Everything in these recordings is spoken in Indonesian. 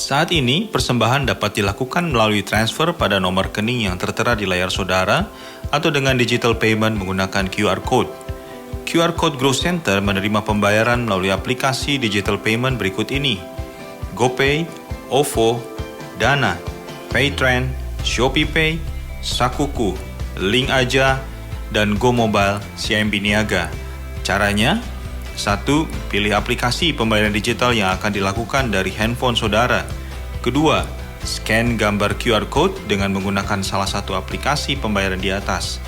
Saat ini, persembahan dapat dilakukan melalui transfer pada nomor rekening yang tertera di layar saudara atau dengan digital payment menggunakan QR Code. QR Code Growth Center menerima pembayaran melalui aplikasi digital payment berikut ini: GoPay, OVO, Dana, Paytrend, ShopeePay, Sakuku, Link Aja, dan GoMobile CIMB Niaga. Caranya, 1. Pilih aplikasi pembayaran digital yang akan dilakukan dari handphone saudara. Kedua, scan gambar QR Code dengan menggunakan salah satu aplikasi pembayaran di atas.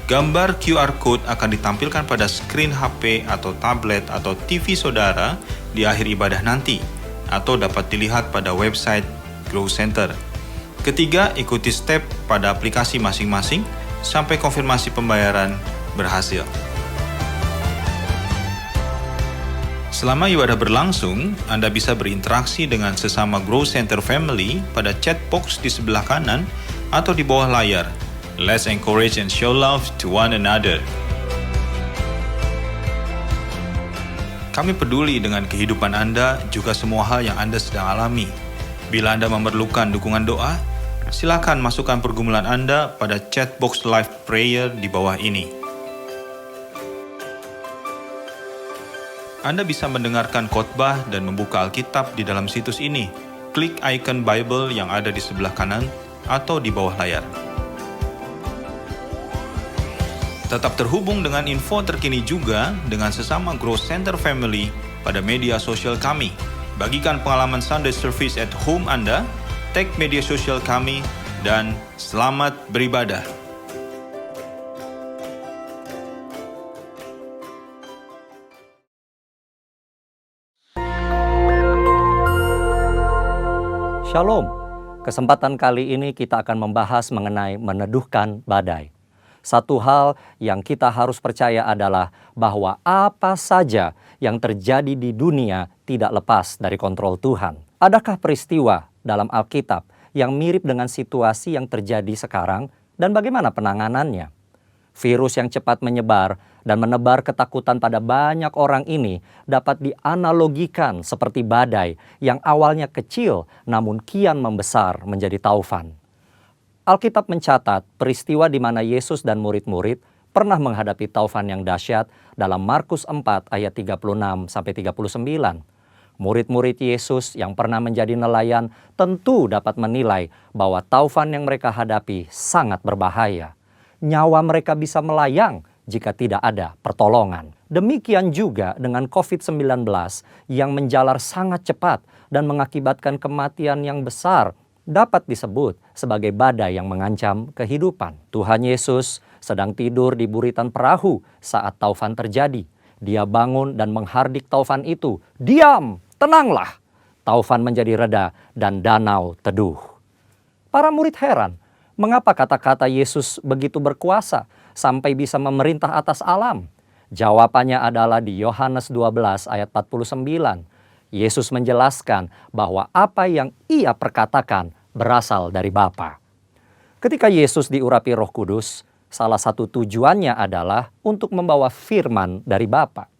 Gambar QR Code akan ditampilkan pada screen HP atau tablet atau TV saudara di akhir ibadah nanti, atau dapat dilihat pada website Growth Center. Ketiga, ikuti step pada aplikasi masing-masing sampai konfirmasi pembayaran berhasil. Selama ibadah berlangsung, Anda bisa berinteraksi dengan sesama Growth Center Family pada chat box di sebelah kanan atau di bawah layar. Let's encourage and show love to one another. Kami peduli dengan kehidupan Anda, juga semua hal yang Anda sedang alami. Bila Anda memerlukan dukungan doa, silakan masukkan pergumulan Anda pada chat box live prayer di bawah ini. Anda bisa mendengarkan khotbah dan membuka Alkitab di dalam situs ini. Klik icon Bible yang ada di sebelah kanan atau di bawah layar. Tetap terhubung dengan info terkini juga dengan sesama Growth Center Family pada media sosial kami. Bagikan pengalaman Sunday Service at home Anda, tag media sosial kami, dan selamat beribadah. Shalom, kesempatan kali ini kita akan membahas mengenai meneduhkan badai. Satu hal yang kita harus percaya adalah bahwa apa saja yang terjadi di dunia tidak lepas dari kontrol Tuhan. Adakah peristiwa dalam Alkitab yang mirip dengan situasi yang terjadi sekarang dan bagaimana penanganannya? Virus yang cepat menyebar dan menebar ketakutan pada banyak orang ini dapat dianalogikan seperti badai yang awalnya kecil namun kian membesar menjadi taufan. Alkitab mencatat peristiwa di mana Yesus dan murid-murid pernah menghadapi taufan yang dahsyat dalam Markus 4 ayat 36-39. Murid-murid Yesus yang pernah menjadi nelayan tentu dapat menilai bahwa taufan yang mereka hadapi sangat berbahaya. Nyawa mereka bisa melayang jika tidak ada pertolongan. Demikian juga dengan COVID-19 yang menjalar sangat cepat dan mengakibatkan kematian yang besar dapat disebut sebagai badai yang mengancam kehidupan. Tuhan Yesus sedang tidur di buritan perahu saat taufan terjadi. Dia bangun dan menghardik taufan itu. "Diam, tenanglah!" Taufan menjadi reda dan danau teduh. Para murid heran, mengapa kata-kata Yesus begitu berkuasa sampai bisa memerintah atas alam? Jawabannya adalah di Yohanes 12 ayat 49. Yesus menjelaskan bahwa apa yang ia perkatakan berasal dari Bapa. Ketika Yesus diurapi Roh Kudus, salah satu tujuannya adalah untuk membawa firman dari Bapa.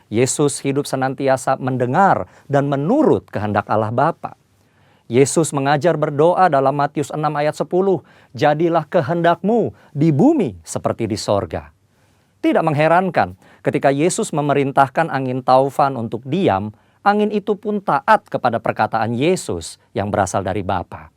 Yesus hidup senantiasa mendengar dan menurut kehendak Allah Bapa. Yesus mengajar berdoa dalam Matius 6 ayat 10, "Jadilah kehendakmu di bumi seperti di sorga." Tidak mengherankan ketika Yesus memerintahkan angin taufan untuk diam, angin itu pun taat kepada perkataan Yesus yang berasal dari Bapa.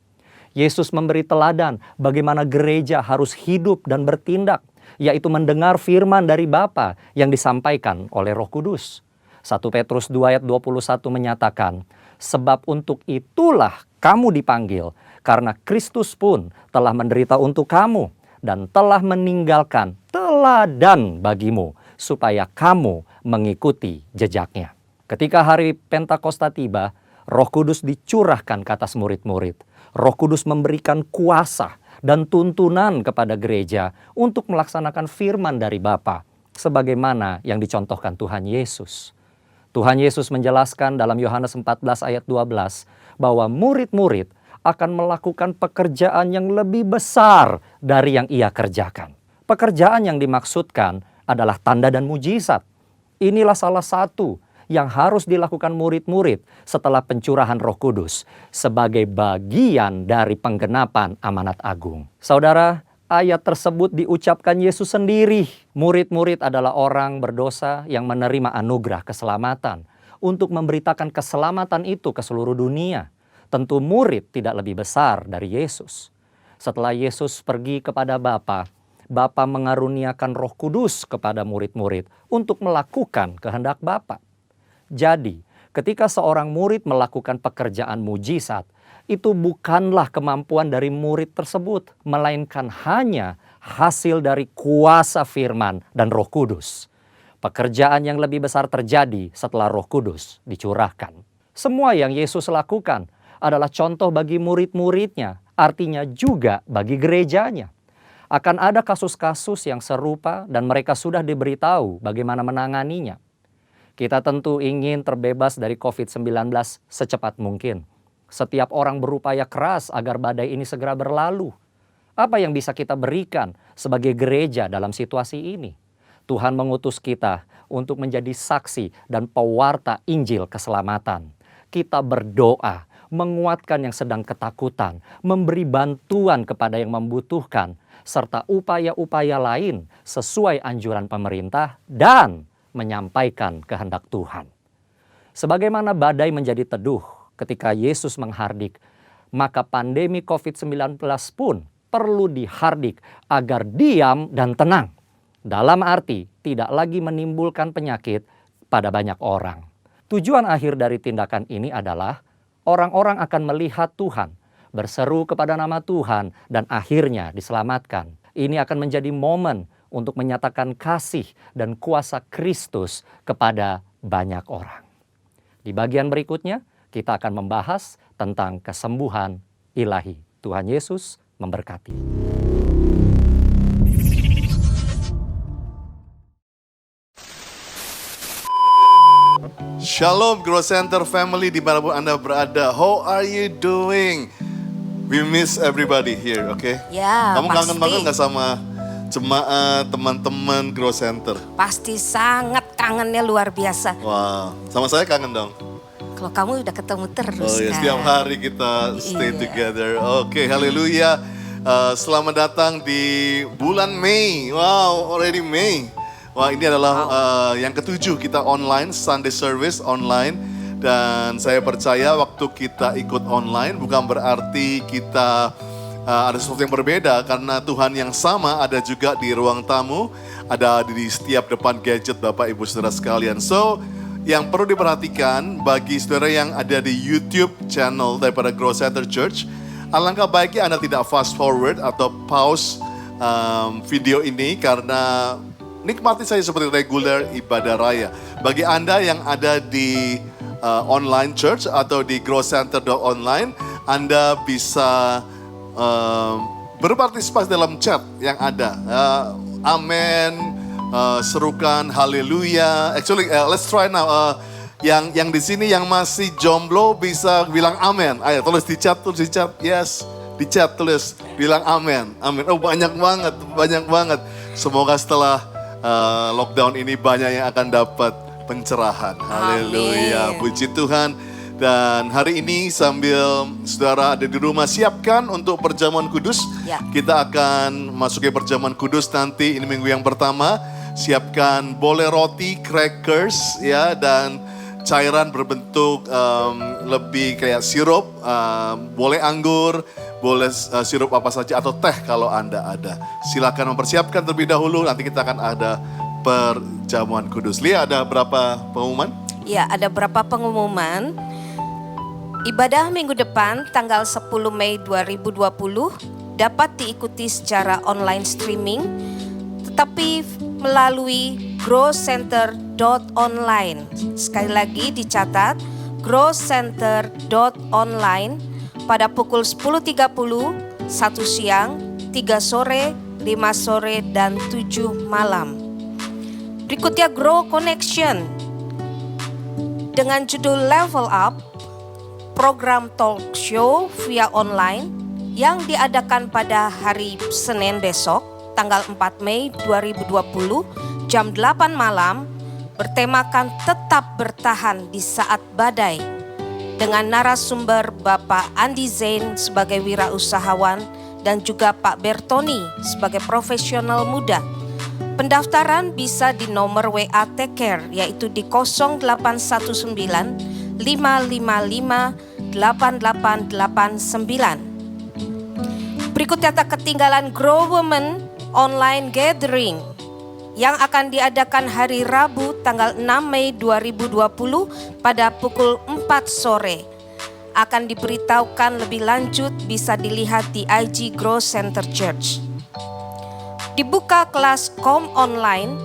Yesus memberi teladan bagaimana gereja harus hidup dan bertindak, yaitu mendengar firman dari Bapa yang disampaikan oleh Roh Kudus. 1 Petrus 2 ayat 21 menyatakan, "Sebab untuk itulah kamu dipanggil, karena Kristus pun telah menderita untuk kamu dan telah meninggalkan teladan bagimu, supaya kamu mengikuti jejaknya." Ketika hari Pentakosta tiba, Roh Kudus dicurahkan ke atas murid-murid. Roh Kudus memberikan kuasa dan tuntunan kepada gereja untuk melaksanakan firman dari Bapa, sebagaimana yang dicontohkan Tuhan Yesus. Tuhan Yesus menjelaskan dalam Yohanes 14 ayat 12 bahwa murid-murid akan melakukan pekerjaan yang lebih besar dari yang ia kerjakan. Pekerjaan yang dimaksudkan adalah tanda dan mujizat. Inilah salah satu yang harus dilakukan murid-murid setelah pencurahan Roh Kudus sebagai bagian dari penggenapan amanat agung. Saudara, ayat tersebut diucapkan Yesus sendiri. Murid-murid adalah orang berdosa yang menerima anugerah keselamatan untuk memberitakan keselamatan itu ke seluruh dunia. Tentu murid tidak lebih besar dari Yesus. Setelah Yesus pergi kepada Bapa, Bapa mengaruniakan Roh Kudus kepada murid-murid untuk melakukan kehendak Bapa. Jadi, ketika seorang murid melakukan pekerjaan mujizat, itu bukanlah kemampuan dari murid tersebut, melainkan hanya hasil dari kuasa firman dan Roh Kudus. Pekerjaan yang lebih besar terjadi setelah Roh Kudus dicurahkan. Semua yang Yesus lakukan adalah contoh bagi murid-muridnya, artinya juga bagi gerejanya. Akan ada kasus-kasus yang serupa dan mereka sudah diberitahu bagaimana menanganinya. Kita tentu ingin terbebas dari COVID-19 secepat mungkin. Setiap orang berupaya keras agar badai ini segera berlalu. Apa yang bisa kita berikan sebagai gereja dalam situasi ini? Tuhan mengutus kita untuk menjadi saksi dan pewarta Injil keselamatan. Kita berdoa, menguatkan yang sedang ketakutan, memberi bantuan kepada yang membutuhkan, serta upaya-upaya lain sesuai anjuran pemerintah dan menyampaikan kehendak Tuhan. Sebagaimana badai menjadi teduh ketika Yesus menghardik, maka pandemi COVID-19 pun perlu dihardik agar diam dan tenang. Dalam arti tidak lagi menimbulkan penyakit pada banyak orang. Tujuan akhir dari tindakan ini adalah orang-orang akan melihat Tuhan, berseru kepada nama Tuhan, dan akhirnya diselamatkan. Ini akan menjadi momen untuk menyatakan kasih dan kuasa Kristus kepada banyak orang. Di bagian berikutnya, kita akan membahas tentang kesembuhan ilahi. Tuhan Yesus memberkati. Shalom Growth Center family dimanapun Anda berada. How are you doing? We miss everybody here, okay? Ya, Kamu kangen pasti. banget gak sama jemaat, teman-teman Growth Center? Pasti sangat kangennya luar biasa. Wah, sama saya kangen dong. Kalau kamu udah ketemu terus Oh ya, kan. setiap hari kita stay Iya. together. Oke, haleluya. Selamat datang di bulan Mei. Wow, already Mei. Wah, ini adalah yang ketujuh kita online, Sunday service online. Dan saya percaya waktu kita ikut online bukan berarti kita ada sesuatu yang berbeda. Karena Tuhan yang sama ada juga di ruang tamu, ada di setiap depan gadget Bapak Ibu Saudara sekalian. So, yang perlu diperhatikan bagi saudara yang ada di YouTube channel daripada Growth Center Church, alangkah baiknya Anda tidak fast forward atau pause video ini karena nikmati saja seperti regular ibadah raya. Bagi Anda yang ada di online church atau di growthcenter.online, Anda bisa berpartisipasi dalam chat yang ada. Amen, serukan haleluya. Actually, let's try now. Yang di sini yang masih jomblo bisa bilang amen. Ayo tulis di chat, Yes, di chat tulis bilang amen. Amin. Oh, banyak banget. Semoga setelah lockdown ini banyak yang akan dapat pencerahan. Haleluya. Puji Tuhan. Dan hari ini sambil saudara ada di rumah, siapkan untuk perjamuan kudus. Ya. Kita akan masuki perjamuan kudus nanti, ini minggu yang pertama. Siapkan boleh roti, crackers, ya, dan cairan berbentuk lebih kayak sirup. Boleh anggur, boleh sirup apa saja atau teh kalau Anda ada. Silakan mempersiapkan terlebih dahulu, nanti kita akan ada perjamuan kudus. Lia, ada berapa pengumuman? Ya, ada berapa pengumuman. Ibadah minggu depan tanggal 10 Mei 2020 dapat diikuti secara online streaming, tetapi melalui growcenter.online. Sekali lagi dicatat, growcenter.online pada pukul 10.30, 1 siang, 3 sore, 5 sore, dan 7 malam. Berikutnya Grow Connection dengan judul Level Up, program talk show via online yang diadakan pada hari Senin besok, tanggal 4 Mei 2020, jam 8 malam, bertemakan tetap bertahan di saat badai, dengan narasumber Bapak Andi Zain sebagai wirausahawan dan juga Pak Bertoni sebagai profesional muda. Pendaftaran bisa di nomor WA Take Care, yaitu di 0819 555 8889. Berikutnya tak ketinggalan Grow Women Online Gathering yang akan diadakan hari Rabu tanggal 6 Mei 2020 pada pukul 4 sore. Akan diberitahukan lebih lanjut, bisa dilihat di IG Grow Center Church. Dibuka kelas KOM online,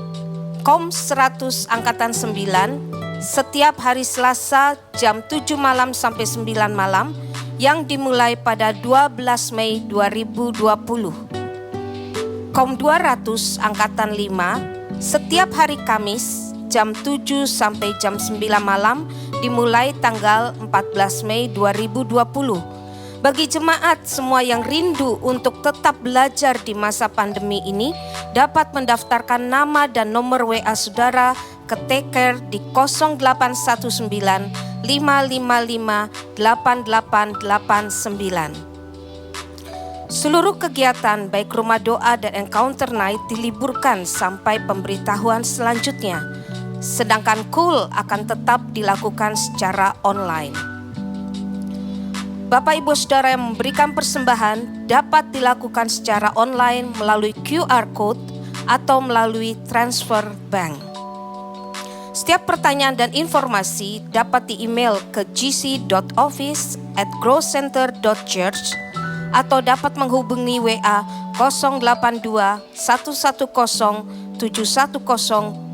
KOM 100 Angkatan 9, setiap hari Selasa jam 7 malam sampai 9 malam yang dimulai pada 12 Mei 2020. KOM 200 Angkatan 5 setiap hari Kamis jam 7 sampai jam 9 malam dimulai tanggal 14 Mei 2020. Bagi jemaat semua yang rindu untuk tetap belajar di masa pandemi ini dapat mendaftarkan nama dan nomor WA saudara ke Take Care di 0819 555 8889. Seluruh kegiatan baik rumah doa dan encounter night diliburkan sampai pemberitahuan selanjutnya. Sedangkan KUL akan tetap dilakukan secara online. Bapak Ibu Saudara yang memberikan persembahan dapat dilakukan secara online melalui QR Code atau melalui transfer bank. Setiap pertanyaan dan informasi dapat di-email ke gc.office@growcenter.church atau dapat menghubungi WA 082 110 710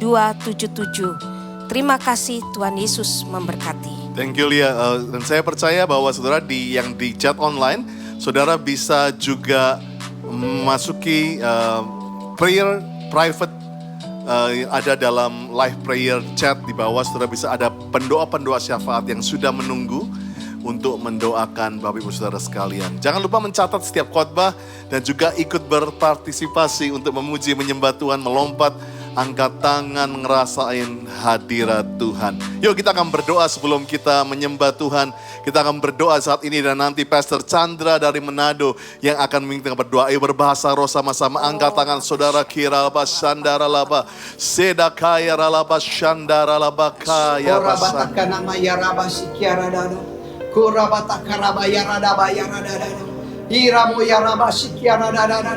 277. Terima kasih, Tuhan Yesus memberkati. Thank you Lia. Dan saya percaya bahwa saudara yang di chat online, saudara bisa juga memasuki prayer private, ada dalam live prayer chat di bawah. Saudara bisa ada pendoa-pendoa syafaat yang sudah menunggu untuk mendoakan Bapak Ibu Saudara sekalian. Jangan lupa mencatat setiap khotbah dan juga ikut berpartisipasi untuk memuji, menyembah Tuhan, melompat, angkat tangan, ngerasain hadirat Tuhan. Yuk kita akan berdoa sebelum kita menyembah Tuhan. Kita akan berdoa saat ini dan nanti Pastor Chandra dari Manado yang akan memimpin berdoa. Ayo berbahasa roh sama-sama. Angkat tangan saudara. Kiralaba shandara laba sedakaya ralaba shandara laba kaya Korabataka nama yaraba sikiara dada. Korabataka raba yarada bayara dada. Iramu yaraba sikiara dada.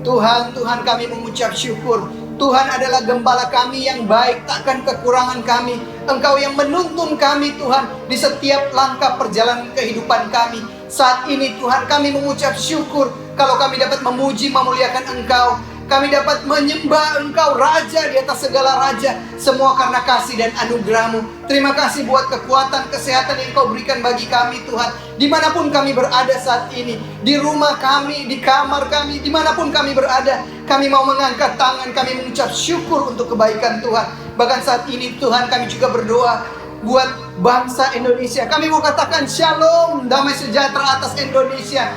Tuhan kami mengucap syukur. Tuhan adalah gembala kami yang baik, takkan kekurangan kami. Engkau yang menuntun kami Tuhan di setiap langkah perjalanan kehidupan kami. Saat ini Tuhan kami mengucap syukur kalau kami dapat memuji, memuliakan Engkau. Kami dapat menyembah Engkau Raja di atas segala Raja. Semua karena kasih dan anugerah-Mu. Terima kasih buat kekuatan, kesehatan yang Engkau berikan bagi kami Tuhan. Dimanapun kami berada saat ini, di rumah kami, di kamar kami, dimanapun kami berada, kami mau mengangkat tangan, kami mengucap syukur untuk kebaikan Tuhan. Bahkan saat ini Tuhan kami juga berdoa buat bangsa Indonesia. Kami mau katakan shalom, damai sejahtera atas Indonesia.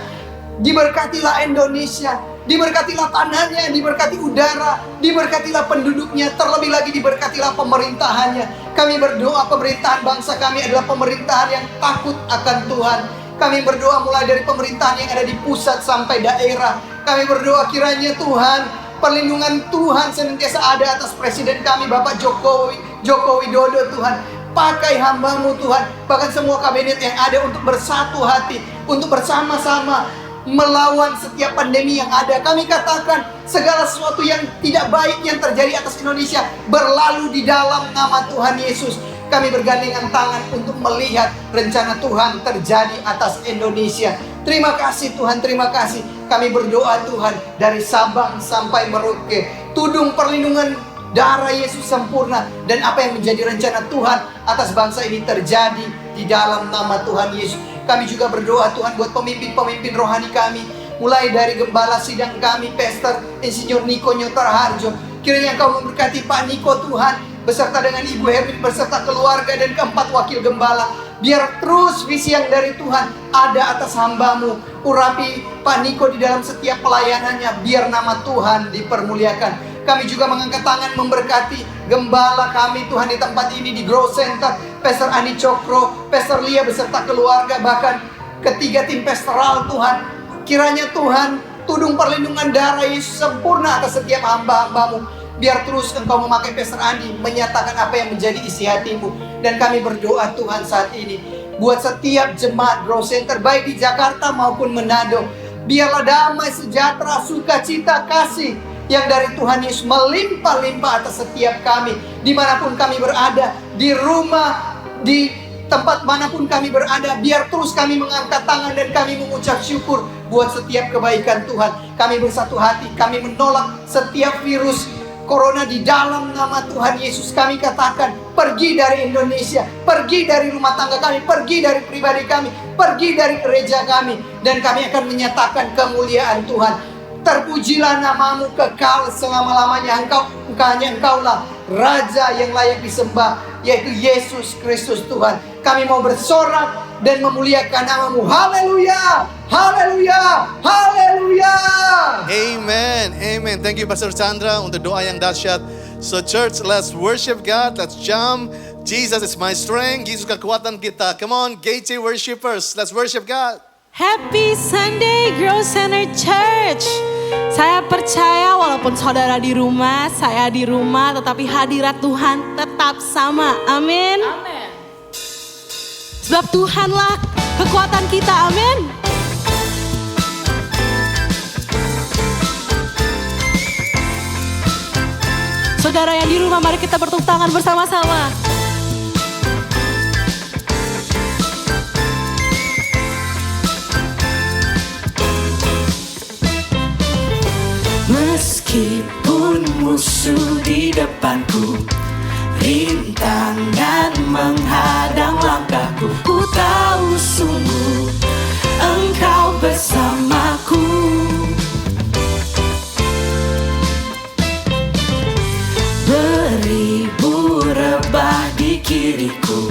Diberkatilah Indonesia, diberkatilah tanahnya, diberkati udara, diberkatilah penduduknya, terlebih lagi diberkatilah pemerintahannya. Kami berdoa pemerintahan bangsa kami adalah pemerintahan yang takut akan Tuhan. Kami berdoa mulai dari pemerintahan yang ada di pusat sampai daerah. Kami berdoa kiranya Tuhan, perlindungan Tuhan senantiasa ada atas Presiden kami Bapak Joko Widodo Tuhan. Pakai hamba-Mu Tuhan, bahkan semua kabinet yang ada untuk bersatu hati, untuk bersama-sama melawan setiap pandemi yang ada. Kami katakan segala sesuatu yang tidak baik yang terjadi atas Indonesia berlalu di dalam nama Tuhan Yesus. Kami bergandengan tangan untuk melihat rencana Tuhan terjadi atas Indonesia. Terima kasih Tuhan, terima kasih. Kami berdoa Tuhan dari Sabang sampai Merauke. Tudung perlindungan darah Yesus sempurna. Dan apa yang menjadi rencana Tuhan atas bangsa ini terjadi di dalam nama Tuhan Yesus. Kami juga berdoa Tuhan buat pemimpin-pemimpin rohani kami. Mulai dari gembala sidang kami, Pastor Insinyur Niko Nyotor Harjo. Kiranya Engkau memberkati Pak Niko Tuhan, beserta dengan Ibu Hermin, beserta keluarga dan keempat wakil gembala. Biar terus visi yang dari Tuhan ada atas hamba-Mu. Urapi Pak Niko di dalam setiap pelayanannya, biar nama Tuhan dipermuliakan. Kami juga mengangkat tangan memberkati Gembala kami Tuhan di tempat ini, di Grow Center, Pastor Ani Cokro, Pastor Lia beserta keluarga, bahkan ketiga tim pastoral Tuhan. Kiranya Tuhan, tudung perlindungan darah Yesus sempurna atas setiap hamba-hambamu. Biar terus Engkau memakai Pastor Andi menyatakan apa yang menjadi isi hatimu. Dan kami berdoa Tuhan saat ini, buat setiap jemaat Grow Center, baik di Jakarta maupun Manado, biarlah damai, sejahtera, sukacita, kasih yang dari Tuhan Yesus melimpah-limpah atas setiap kami. Dimanapun kami berada, di rumah, di tempat manapun kami berada, biar terus kami mengangkat tangan dan kami mengucap syukur buat setiap kebaikan Tuhan. Kami bersatu hati, kami menolak setiap virus Corona di dalam nama Tuhan Yesus. Kami katakan, pergi dari Indonesia, pergi dari rumah tangga kami, pergi dari pribadi kami, pergi dari gereja kami. Dan kami akan menyatakan kemuliaan Tuhan. Terpujilah namamu kekal selama-lamanya. Engkaulah Raja yang layak disembah, yaitu Yesus Kristus Tuhan. Kami mau bersorak dan memuliakan namamu. Haleluya, haleluya, haleluya. Amen, amen. Thank you Pastor Chandra untuk doa yang dahsyat. So church, let's worship God, let's jump. Jesus is my strength, Yesus kekuatan kita. Come on, Gateway worshipers, let's worship God. Happy Sunday Grow Center Church. Saya percaya walaupun saudara di rumah, saya di rumah, tetapi hadirat Tuhan tetap sama. Amin. Sebab Tuhanlah kekuatan kita. Amin. Saudara yang di rumah, mari kita bertepuk tangan bersama-sama. Meskipun musuh di depanku, rintangan menghadang langkahku, ku tahu sungguh Engkau bersamaku. Beribu rebah di kiriku,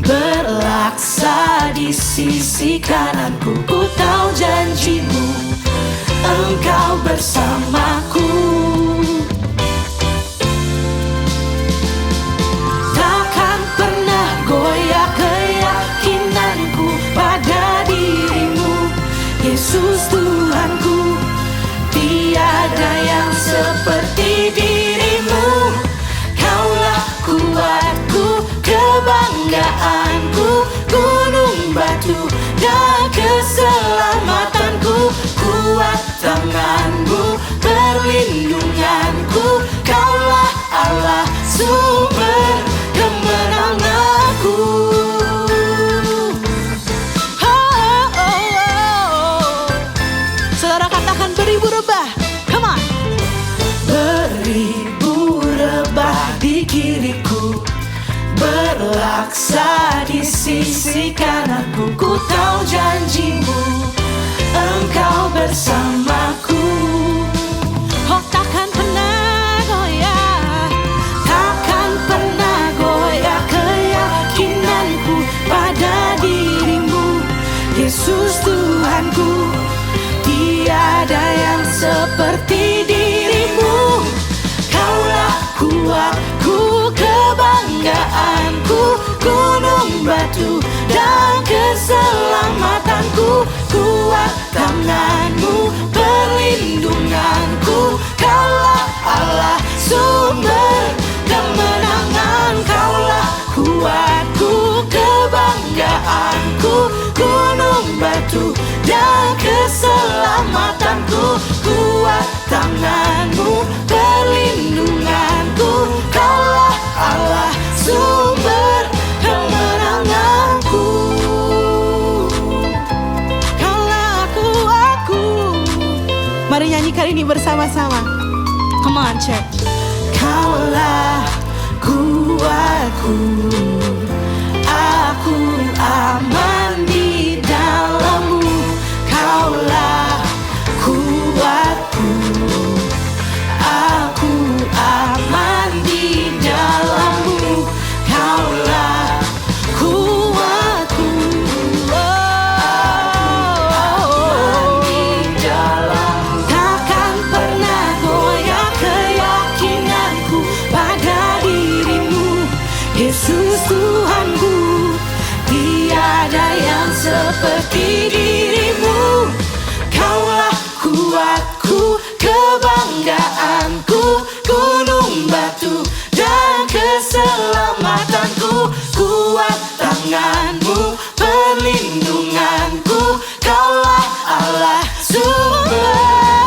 berlaksa di sisi kananku, ku tahu janjimu Engkau bersamaku. Takkan pernah goyah keyakinanku pada dirimu, Yesus Tuhanku. Tiada yang seperti dirimu. Kaulah kuatku, kebanggaanku, gunung batu dan keselamatanku. Kuat tanganmu, perlindunganku, Kaulah Allah, sumber kemenanganku. Saudara katakan beribu rebah. Come on. Beribu rebah di kiriku, berlaksa di sisi kananku, ku tahu janjimu Engkau bersamaku. Oh, takkan pernah goyah, takkan pernah goyah keyakinanku pada dirimu, Yesus Tuhanku. Tiada yang seperti dirimu. Kaulah kuatku, kebanggaanku, gunung batu dan keselamatanku. Kuat tanganmu, perlindunganku, Kaulah Allah, sumber kemenangan. Kaulah kuatku, kebanggaanku, gunung batu dan keselamatanku. Kuat tanganmu, perlindunganku, Kaulah Allah, sumber kemenanganku. Mari nyanyikan ini bersama-sama. Come on, church. Kaulah kuatku, aku aman di dalam-Mu. Kaulah kuatku, aku aman di dalam-Mu. Kaulah kuatku, aman di dalam-Mu. Takkan pernah goyah keyakinanku pada seperti dirimu. Kaulah kuatku, kebanggaanku, gunung batu dan keselamatanku. Kuat tanganmu, perlindunganku, kaulah Allah sumber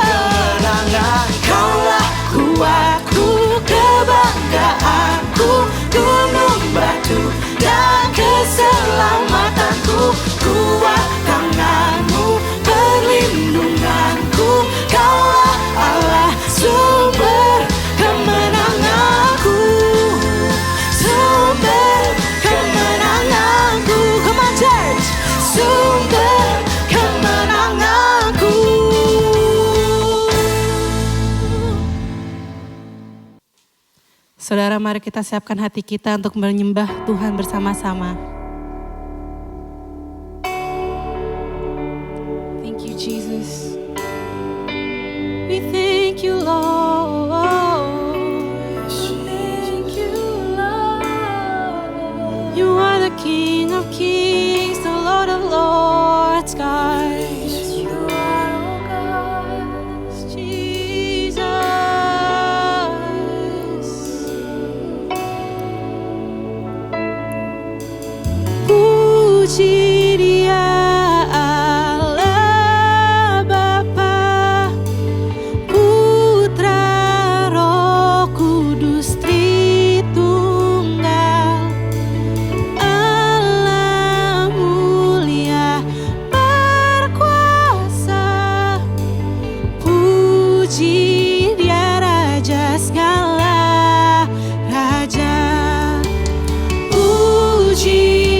kemenangan. Kaulah kuatku, kebanggaanku, gunung batu dan keselamatanku. Kuat tanganmu, perlindunganku, kaulah Allah sumber kemenanganku. Sumber kemenanganku. Come on church. Sumber kemenanganku. Saudara, mari kita siapkan hati kita untuk menyembah Tuhan bersama-sama. Thank you, Jesus. We thank you, Lord. Thank you, Lord. You are the King of Kings, the Lord of Lords, God. You are, oh God, Jesus. Puji Dia Allah Bapa, Putra, Roh Kudus Tritunggal, Allah mulia berkuasa. Puji Dia Raja segala raja. Puji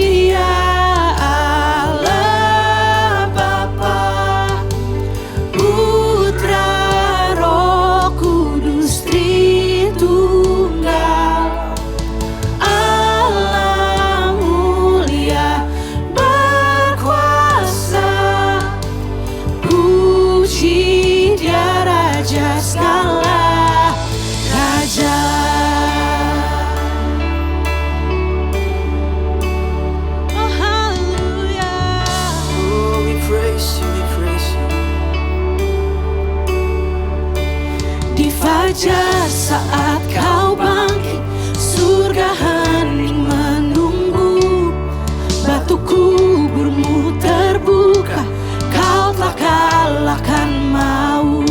fajar saat kau bangkit, surga hening menunggu. Batu kuburmu terbuka, kau telah kalahkan maut.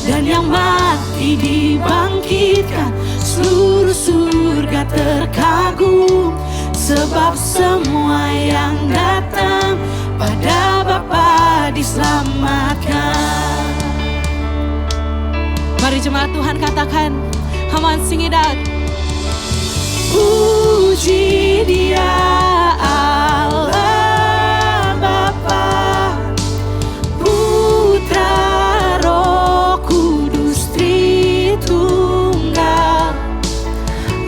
Dan yang mati dibangkitkan, seluruh surga terkagum. Sebab semua yang datang pada Bapa diselamatkan. Mari jemaat Tuhan katakan, come on sing it out. Puji Dia Allah Bapa, Putra, Roh Kudus Tritunggal,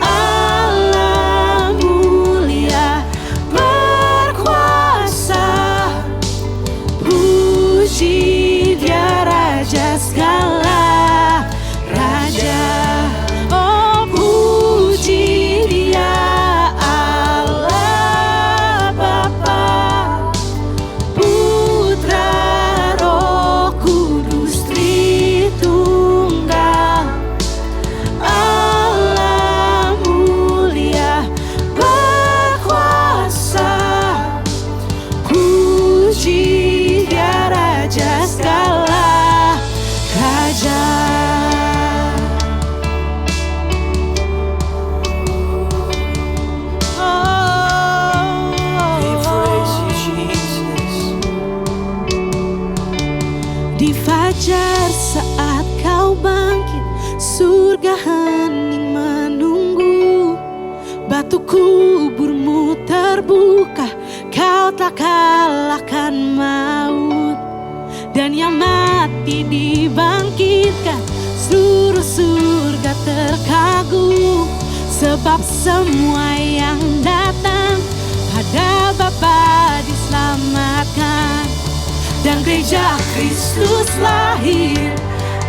Allah mulia berkuasa. Puji Dia Raja segala raja. Oh puji Dia Allah Bapa, Putra, Roh Kudus Tritunggal, Allah mulia berkuasa. Puji Dia Raja segala raja. Di fajar saat kau bangkit, surga hening menunggu. Batu kuburmu terbuka, kau telah kalahkan maut. Dan yang mati dibangkitkan, seluruh surga terkagum. Sebab semua yang datang pada Bapa diselamatkan. Dan gereja Kristus lahir,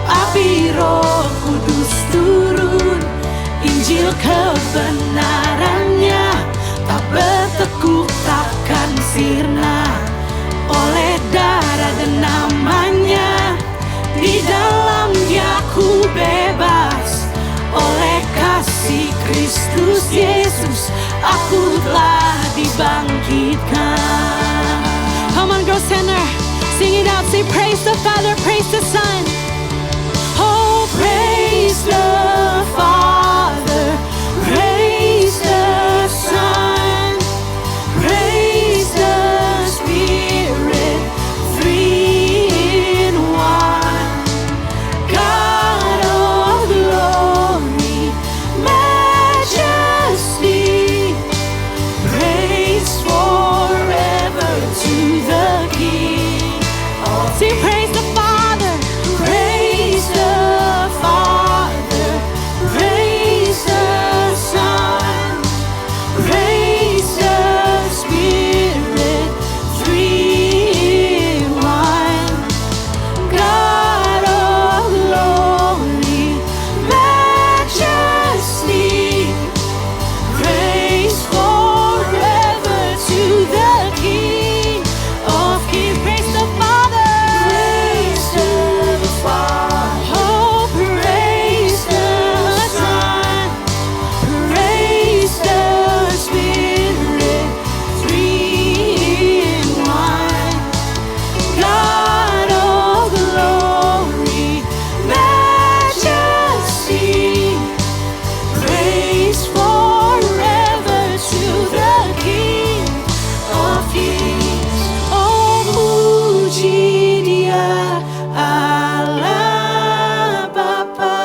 api Roh Kudus turun. Injil kebenarannya tak bertekuk takkan sirna. Kristus Yesus, aku telah dibangkitkan. Come on, Growth Center, sing it out. Say praise the Father, praise the Son. Oh, praise the Father, praise the Son, praise the Spirit, three in one. God of glory, majesty, praise forever to the King. Sing praise the Father. Praise the Father, praise the Son, praise the Spirit, three in one. God of glory, majesty, praise forever to the King of Kings. Praise the Father. Praise the Father. Oh, praise the Son. Praise the Spirit. Three in one. God of glory, majesty. Praise forever to the King of Kings. Oh, puji Dia Allah Bapa,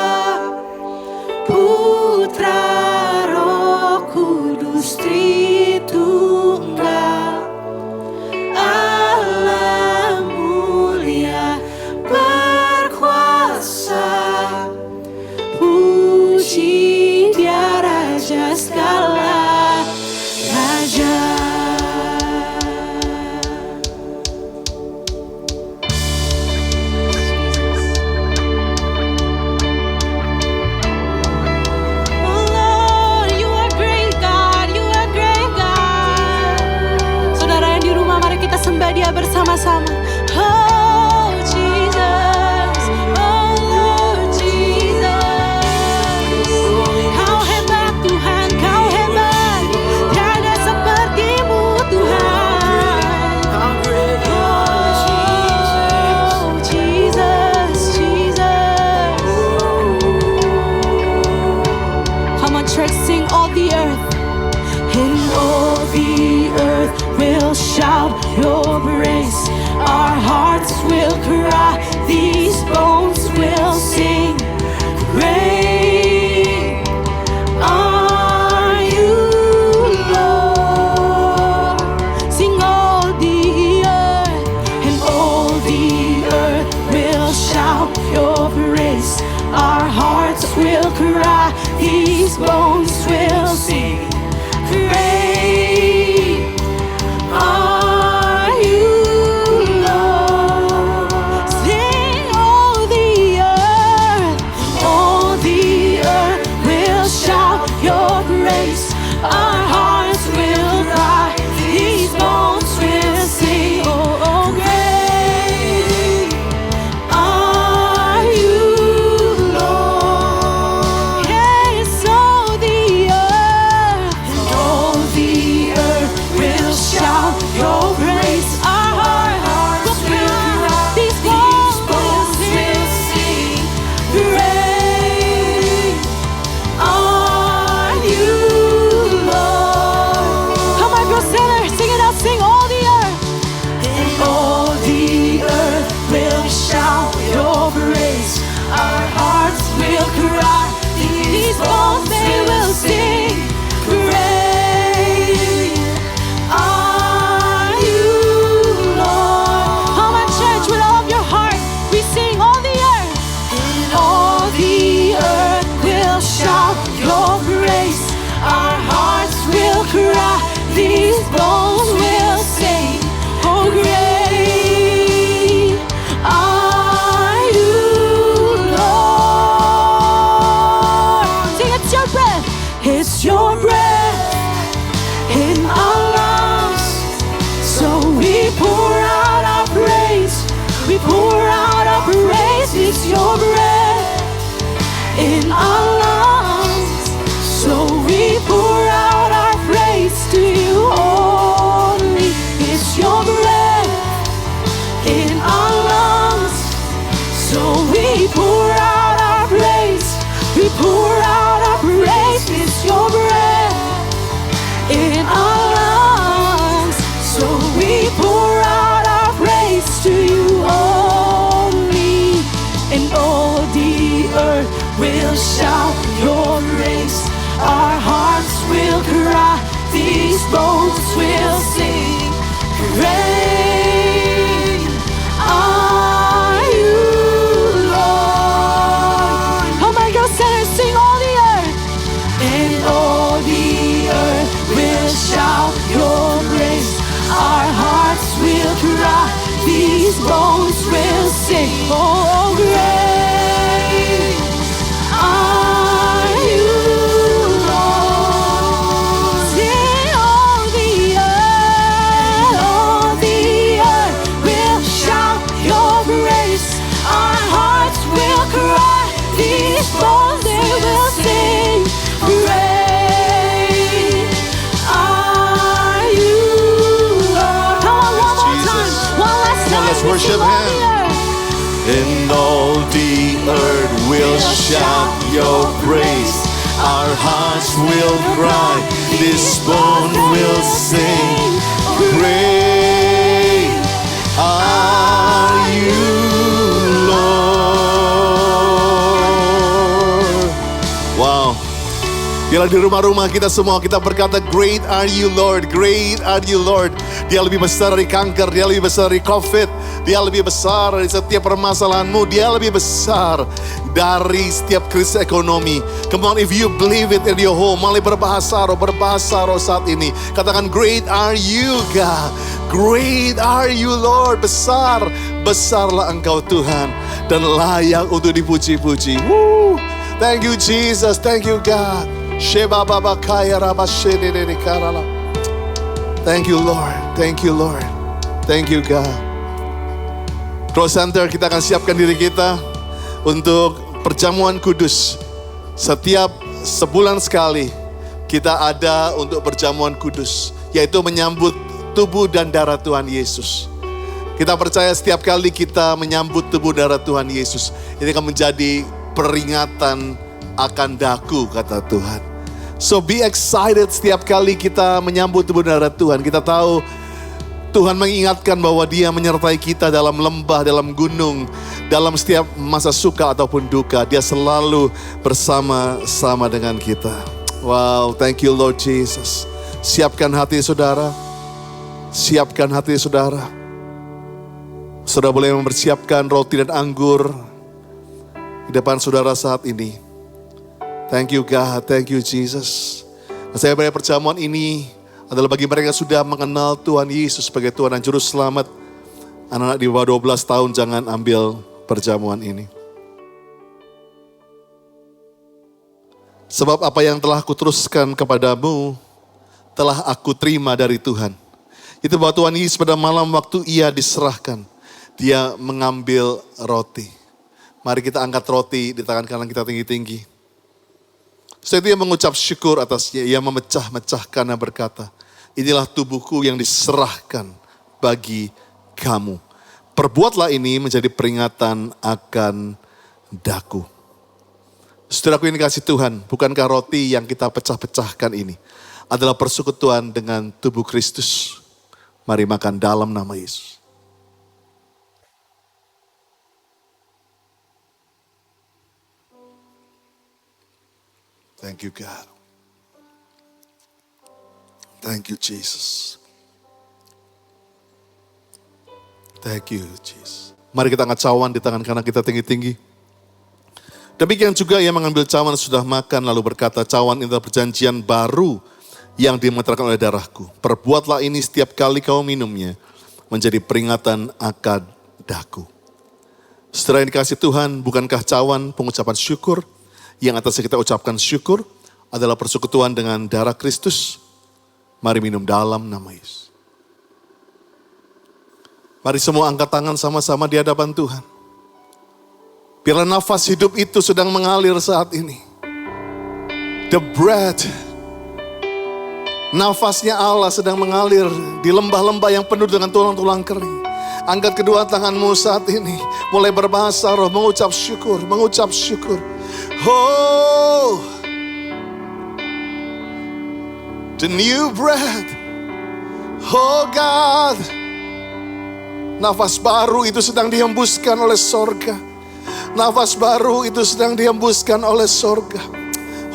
Putra, Roh Kudus, Tritunggal, Allah mulia berkuasa. Puji Dia Raja segala raja. Oh Lord, you are great God, you are great God. Saudara yang di rumah, mari kita sembah Dia bersama-sama. Oh Jesus, oh Lord Jesus. Kau hebat Tuhan, Kau hebat. Tiada seperti-Mu Tuhan. Oh Jesus, Jesus. Come on church, sing all the earth. And all the earth will shout your praise. Our hearts will cry, these bones will sing. Great are you, Lord. Sing all the earth. And all the earth will shout your praise. Our hearts will cry, these bones will sing. Great are you, Lord. Sing all the earth. All the earth will shout your praise. Our hearts will cry, these bones will sing. Oh, great are you, Lord. Yes, all the earth. And all the earth will shout your praise. Our hearts will cry, These these bones bones will sing. Great are you, Lord. Come on, Growth Center, sing it out. Sing all the earth. And all the earth will shout your praise. Our hearts will cry, these bones they will sing. Great are you, Lord. Come on, church, with all of your heart, we sing all the earth. And all the earth will shout your praise. Our hearts will cry, these bones will sing. Oh, great are you, Lord. Sing, it's your breath. It's your breath in our lungs. So we pour out our praise. We pour out our praise. It's your breath in our lungs. So we shout your praise. Our hearts will cry, these bones will sing. Great are you, Lord. Oh my God, sing all the earth. And all the earth will shout your praise. Our hearts will cry, these bones will sing. Oh, great are you, Lord. Sing all the earth will shout your praise. Our hearts will cry, these bones they will sing. Great are you, Lord. Come on, one more time. One last time. Let's worship Him. And all the earth will shout your praise. Our hearts will cry, this bone will sing. Great are you, Lord. Wow. Biarlah di rumah-rumah kita semua kita berkata, great are you Lord, great are you Lord. Dia lebih besar dari kanker, dia lebih besar dari COVID, dia lebih besar dari setiap permasalahanmu, dia lebih besar dari setiap krisis ekonomi. Come on, if you believe it in your home, mulai berbahasa roh saat ini. Katakan, great are you God, great are you Lord. Besar, besarlah Engkau Tuhan dan layak untuk dipuji-puji. Woo. Thank you Jesus, thank you God. Sheba baba kaya raba shede de karala. Thank you Lord, thank you Lord, thank you God. Growth Center, kita akan siapkan diri kita untuk perjamuan kudus. Setiap sebulan sekali kita ada untuk perjamuan kudus, yaitu menyambut tubuh dan darah Tuhan Yesus. Kita percaya setiap kali kita menyambut tubuh darah Tuhan Yesus, ini akan menjadi peringatan akan daku, kata Tuhan. So be excited setiap kali kita menyambut tubuh darah Tuhan. Kita tahu Tuhan mengingatkan bahwa Dia menyertai kita dalam lembah, dalam gunung, dalam setiap masa suka ataupun duka. Dia selalu bersama-sama dengan kita. Wow, thank you Lord Jesus. Siapkan hati saudara. Siapkan hati saudara. Saudara boleh mempersiapkan roti dan anggur di depan saudara saat ini. Thank you God, thank you Jesus. Saya berharap perjamuan ini adalah bagi mereka yang sudah mengenal Tuhan Yesus sebagai Tuhan dan Juru Selamat. Anak-anak di bawah 12 tahun jangan ambil perjamuan ini. Sebab apa yang telah aku teruskan kepadamu, telah aku terima dari Tuhan. Itu bahwa Tuhan Yesus pada malam waktu Ia diserahkan, Dia mengambil roti. Mari kita angkat roti di tangan kanan kita tinggi-tinggi. Setelah itu Ia mengucap syukur atasnya, Ia memecah-mecahkan dan berkata, inilah tubuhku yang diserahkan bagi kamu. Perbuatlah ini menjadi peringatan akan daku. Saudaraku ini kasih Tuhan, bukankah roti yang kita pecah-pecahkan ini adalah persekutuan dengan tubuh Kristus? Mari makan dalam nama Yesus. Thank you God. Thank you Jesus. Thank you Jesus. Mari kita angkat cawan di tangan kanan kita tinggi-tinggi. Demikian juga Ia mengambil cawan sudah makan lalu berkata, cawan ini adalah perjanjian baru yang dimeteraikan oleh darahku. Perbuatlah ini setiap kali kau minumnya menjadi peringatan akan daku. Setelah ini kasih Tuhan, bukankah cawan pengucapan syukur? Yang atasnya kita ucapkan syukur adalah persekutuan dengan darah Kristus. Mari minum dalam nama Yesus. Mari semua angkat tangan sama-sama di hadapan Tuhan. Biarlah nafas hidup itu sedang mengalir saat ini. The breath, nafasnya Allah sedang mengalir di lembah-lembah yang penuh dengan tulang-tulang kering. Angkat kedua tanganmu saat ini. Mulai berbahasa roh, mengucap syukur, mengucap syukur. Oh, the new breath. Oh God, nafas baru itu sedang dihembuskan oleh sorga. Nafas baru itu sedang dihembuskan oleh sorga.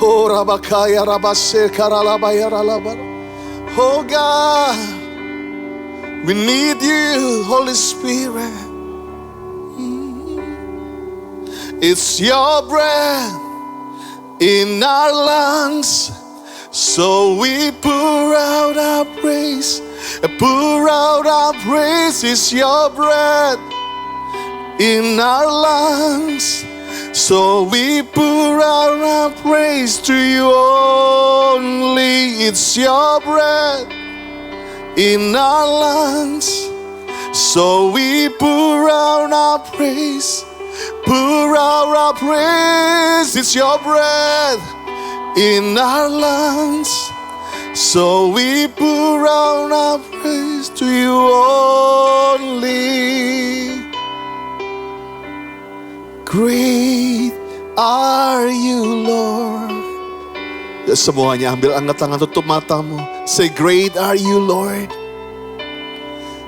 Oh rabakaya rabase karalabaya ralabar. Oh God, we need you, Holy Spirit. It's your breath in our lungs, so we pour out our praise. Pour out our praise. It's your breath in our lungs, so we pour out our praise to you only. It's your breath in our lungs, so we pour out our praise. Pour out our praise. It's your breath in our lungs, so we pour out our praise to you only. Great are you, Lord. Ya, semuanya ambil, angkat tangan, tutup matamu. Say, great are you, Lord.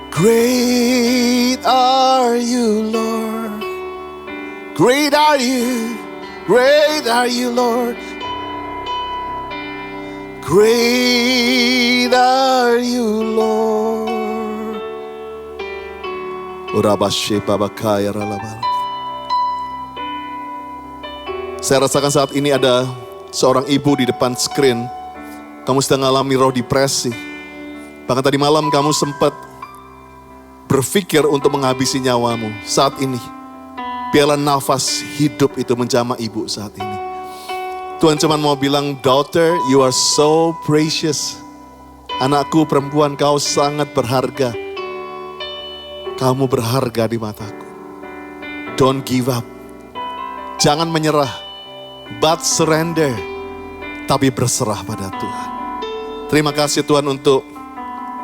Great are you, Lord. Great are you. Great are you, Lord. Great are you, Lord. Urabashe babakaya ralabal. Saya rasakan saat ini ada seorang ibu di depan screen. Kamu sedang mengalami roh depresi. Bahkan tadi malam kamu sempat berpikir untuk menghabisi nyawamu. Saat ini, biarlah nafas hidup itu menjamah ibu saat ini. Tuhan cuma mau bilang, daughter, you are so precious. Anakku perempuan, kau sangat berharga. Kamu berharga di mataku. Don't give up. Jangan menyerah, but surrender. Tapi berserah pada Tuhan. Terima kasih Tuhan untuk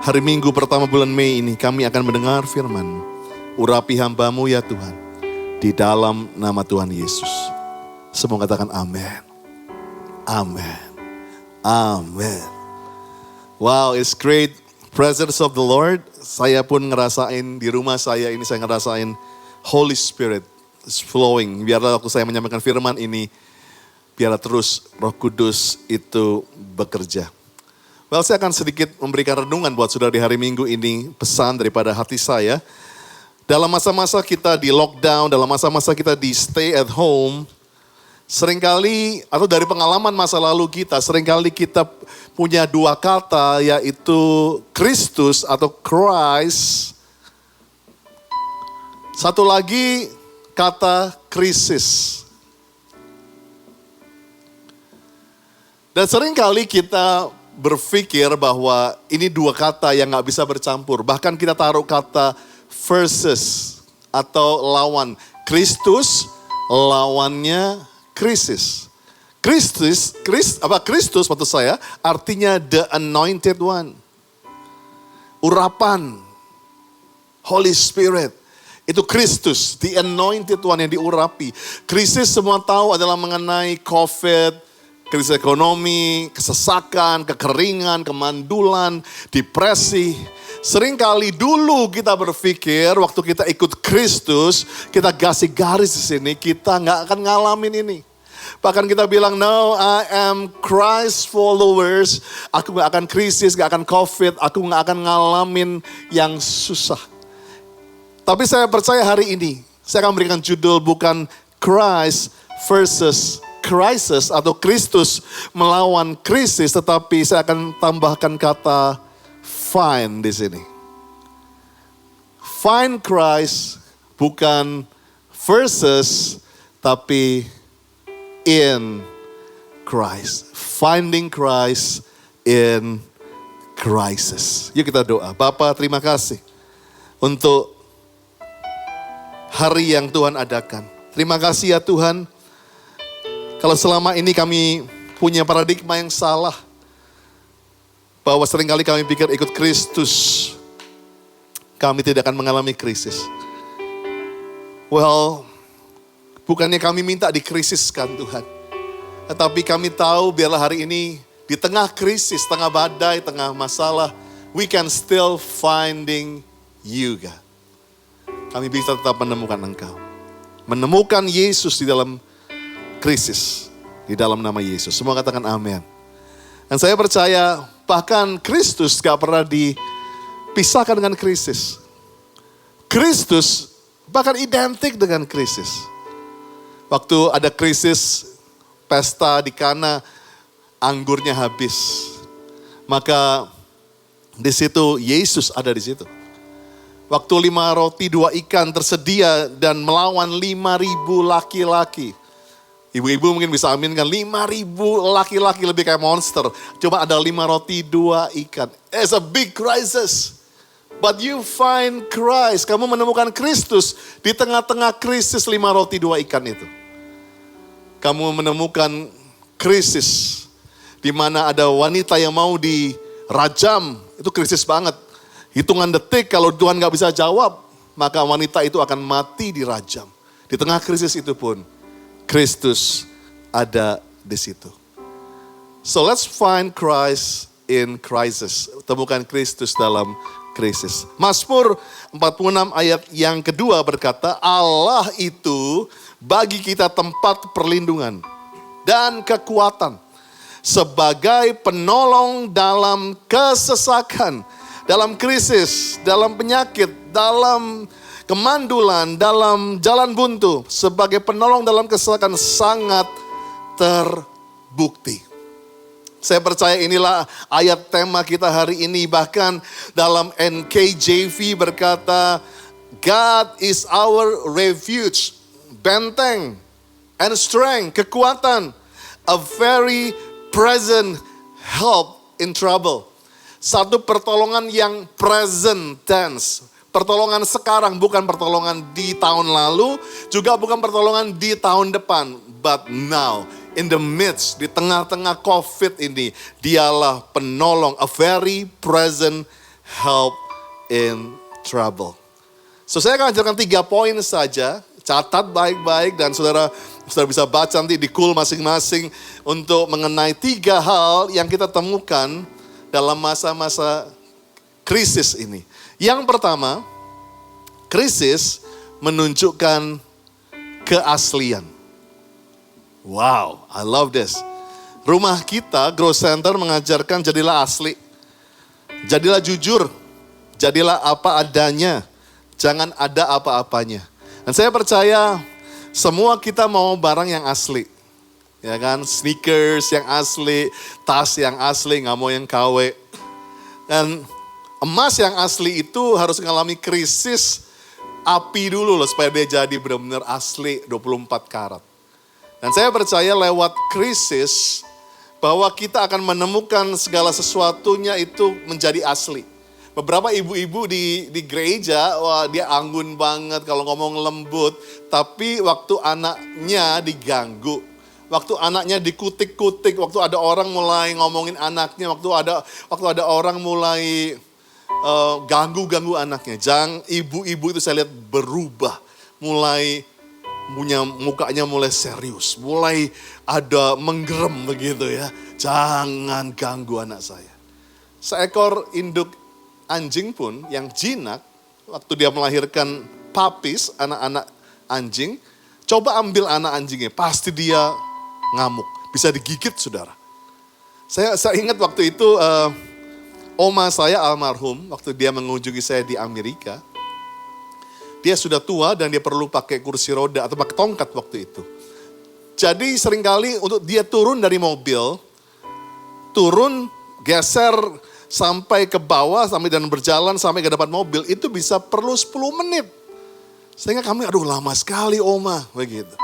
hari Minggu pertama bulan Mei ini. Kami akan mendengar firman. Urapi hamba-Mu ya Tuhan. Di dalam nama Tuhan Yesus. Semua katakan amin. Amin. Amin. Wow, it's great presence of the Lord. Saya pun ngerasain di rumah saya ini, saya ngerasain Holy Spirit is flowing. Biarlah waktu saya menyampaikan firman ini, biarlah terus Roh Kudus itu bekerja. Well, saya akan sedikit memberikan renungan buat saudara di hari Minggu ini, pesan daripada hati saya. Dalam masa-masa kita di lockdown, dalam masa-masa kita di stay at home, seringkali, atau dari pengalaman masa lalu kita, seringkali kita punya dua kata, yaitu Kristus atau Christ. Satu lagi kata krisis. Dan seringkali kita berpikir bahwa ini dua kata yang gak bisa bercampur. Bahkan kita taruh kata versus atau lawan. Kristus lawannya krisis. Kristus maksud saya artinya the anointed one. Urapan Holy Spirit. Itu Kristus, the anointed one yang diurapi. Krisis semua tahu adalah mengenai COVID, krisis ekonomi, kesesakan, kekeringan, kemandulan, depresi. Seringkali dulu kita berpikir waktu kita ikut Kristus, kita kasih garis di sini, kita nggak akan ngalamin ini. Bahkan kita bilang, no, I am Christ followers. Aku nggak akan krisis, nggak akan COVID, aku nggak akan ngalamin yang susah. Tapi saya percaya hari ini, saya akan berikan judul bukan Christ versus crisis atau Kristus melawan krisis, tetapi saya akan tambahkan kata find di sini. Find Christ bukan versus, tapi in Christ. Finding Christ in crisis. Yuk kita doa. Bapa, terima kasih untuk hari yang Tuhan adakan. Terima kasih ya Tuhan. Kalau selama ini kami punya paradigma yang salah, bahwa seringkali kami pikir ikut Kristus, kami tidak akan mengalami krisis. Well, bukannya kami minta dikrisiskan Tuhan. Tetapi kami tahu biarlah hari ini di tengah krisis, tengah badai, tengah masalah, we can still finding you God. Kami bisa tetap menemukan Engkau. Menemukan Yesus di dalam krisis. Di dalam nama Yesus. Semua katakan amin. Dan saya percaya bahkan Kristus gak pernah dipisahkan dengan krisis. Kristus bahkan identik dengan krisis. Waktu ada krisis pesta di Kana, anggurnya habis. Maka di situ Yesus ada di situ. Waktu 5 roti 2 ikan tersedia dan melawan 5.000 laki-laki. Ibu-ibu mungkin bisa aminkan 5.000 laki-laki lebih kayak monster. Cuma ada 5 roti 2 ikan. It's a big crisis. But you find Christ. Kamu menemukan Kristus di tengah-tengah krisis 5 roti 2 ikan itu. Kamu menemukan krisis di mana ada wanita yang mau dirajam. Itu krisis banget. Hitungan detik kalau Tuhan gak bisa jawab, maka wanita itu akan mati dirajam. Di tengah krisis itu pun, Kristus ada di situ. So let's find Christ in crisis. Temukan Kristus dalam krisis. Mazmur 46 ayat yang kedua berkata, Allah itu bagi kita tempat perlindungan dan kekuatan sebagai penolong dalam kesesakan, dalam krisis, dalam penyakit, dalam kemandulan, dalam jalan buntu, sebagai penolong dalam kesesakan sangat terbukti. Saya percaya inilah ayat tema kita hari ini. Bahkan dalam NKJV berkata, God is our refuge, benteng, and strength, kekuatan, a very present help in trouble. Satu pertolongan yang present tense. Pertolongan sekarang, bukan pertolongan di tahun lalu, juga bukan pertolongan di tahun depan. But now, in the midst, di tengah-tengah COVID ini, dialah penolong, a very present help in trouble. So saya akan ajarkan 3 poin saja, catat baik-baik dan saudara bisa baca nanti di Cool masing-masing untuk mengenai 3 hal yang kita temukan dalam masa-masa krisis ini. Yang pertama, krisis menunjukkan keaslian. Wow, I love this. Rumah kita, Growth Center mengajarkan jadilah asli. Jadilah jujur. Jadilah apa adanya. Jangan ada apa-apanya. Dan saya percaya semua kita mau barang yang asli. Ya kan, sneakers yang asli, tas yang asli, gak mau yang KW. Dan emas yang asli itu harus mengalami krisis api dulu loh supaya dia jadi benar-benar asli 24 karat. Dan saya percaya lewat krisis bahwa kita akan menemukan segala sesuatunya itu menjadi asli. Beberapa ibu-ibu di gereja, wah dia anggun banget kalau ngomong lembut. Tapi waktu anaknya diganggu, waktu anaknya dikutik-kutik, waktu ada orang mulai ngomongin anaknya, waktu ada orang mulai ganggu anaknya. Ibu-ibu itu saya lihat berubah, mulai punya mukanya mulai serius, mulai ada menggerem begitu ya. Jangan ganggu anak saya. Seekor induk anjing pun yang jinak, waktu dia melahirkan puppies, anak-anak anjing, coba ambil anak anjingnya, pasti dia ngamuk, bisa digigit saudara. Saya ingat waktu itu oma saya almarhum, waktu dia mengunjungi saya di Amerika, dia sudah tua dan dia perlu pakai kursi roda atau pakai tongkat waktu itu. Jadi seringkali untuk dia turun dari mobil, geser sampai ke bawah, dan berjalan sampai ke depan mobil, itu bisa perlu 10 menit. Sehingga kami, aduh lama sekali oma, begitu.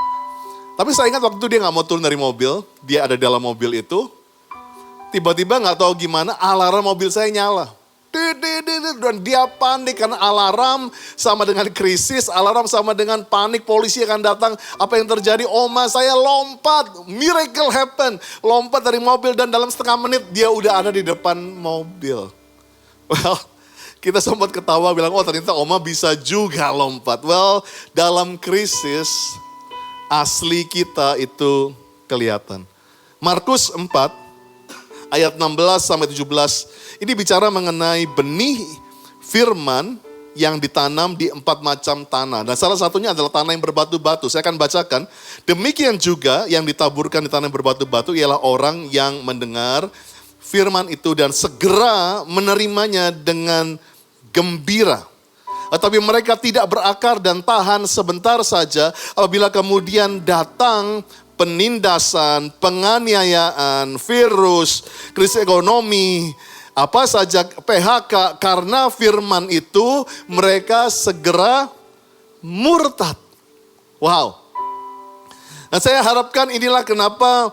Tapi saya ingat waktu dia gak mau turun dari mobil, dia ada dalam mobil itu, tiba-tiba gak tahu gimana alarm mobil saya nyala. Dan dia panik karena alarm sama dengan krisis, alarm sama dengan panik, polisi akan datang. Apa yang terjadi? Oma saya lompat, miracle happen. Lompat dari mobil dan dalam setengah menit dia udah ada di depan mobil. Well, kita sempat ketawa bilang, oh ternyata oma bisa juga lompat. Well, dalam krisis asli kita itu kelihatan. Markus 4 ayat 16 sampai 17. Ini bicara mengenai benih firman yang ditanam di 4 macam tanah. Dan salah satunya adalah tanah yang berbatu-batu. Saya akan bacakan. Demikian juga yang ditaburkan di tanah yang berbatu-batu ialah orang yang mendengar firman itu dan segera menerimanya dengan gembira. Tetapi mereka tidak berakar dan tahan sebentar saja apabila kemudian datang penindasan, penganiayaan, virus, krisis ekonomi, apa saja PHK, karena firman itu mereka segera murtad. Wow. Nah, saya harapkan inilah kenapa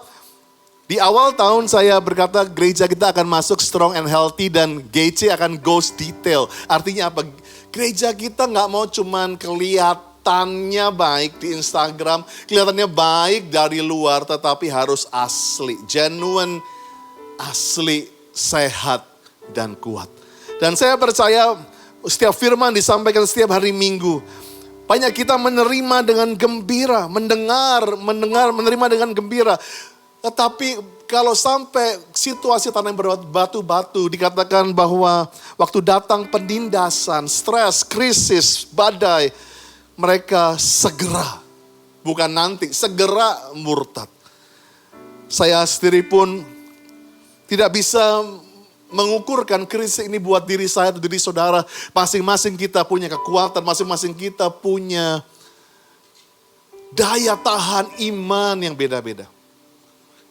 di awal tahun saya berkata gereja kita akan masuk strong and healthy dan GC akan goes detail. Artinya apa? Gereja kita nggak mau cuman kelihatannya baik di Instagram, kelihatannya baik dari luar, tetapi harus asli, genuine, asli, sehat, dan kuat. Dan saya percaya setiap firman disampaikan setiap hari Minggu, banyak kita menerima dengan gembira, mendengar, menerima dengan gembira. Tetapi kalau sampai situasi tanah yang berbatu-batu, dikatakan bahwa waktu datang penindasan, stres, krisis, badai, mereka segera, bukan nanti, segera murtad. Saya sendiri pun tidak bisa mengukurkan krisis ini buat diri saya atau diri saudara. Masing-masing kita punya kekuatan, masing-masing kita punya daya tahan iman yang beda-beda.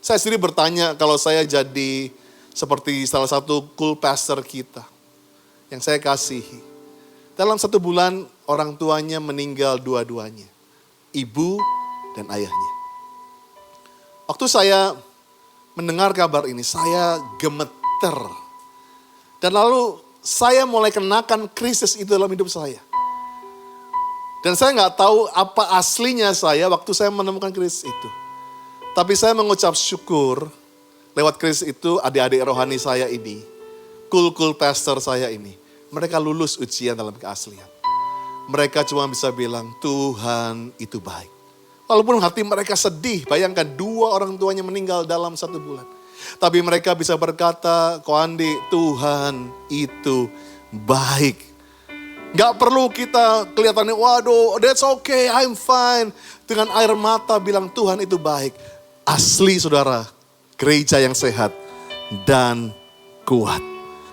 Saya sendiri bertanya kalau saya jadi seperti salah satu cool pastor kita yang saya kasihi. Dalam 1 bulan orang tuanya meninggal dua-duanya. Ibu dan ayahnya. Waktu saya mendengar kabar ini saya gemeter. Dan lalu saya mulai kenakan krisis itu dalam hidup saya. Dan saya nggak tahu apa aslinya saya waktu saya menemukan krisis itu. Tapi saya mengucap syukur lewat krisis itu adik-adik rohani saya ini, cool pastor saya ini, mereka lulus ujian dalam keaslian. Mereka cuma bisa bilang Tuhan itu baik. Walaupun hati mereka sedih, bayangkan 2 orang tuanya meninggal dalam 1 bulan. Tapi mereka bisa berkata, Koandi, Tuhan itu baik. Gak perlu kita kelihatannya, waduh that's okay, I'm fine. Dengan air mata bilang Tuhan itu baik. Asli saudara, gereja yang sehat dan kuat.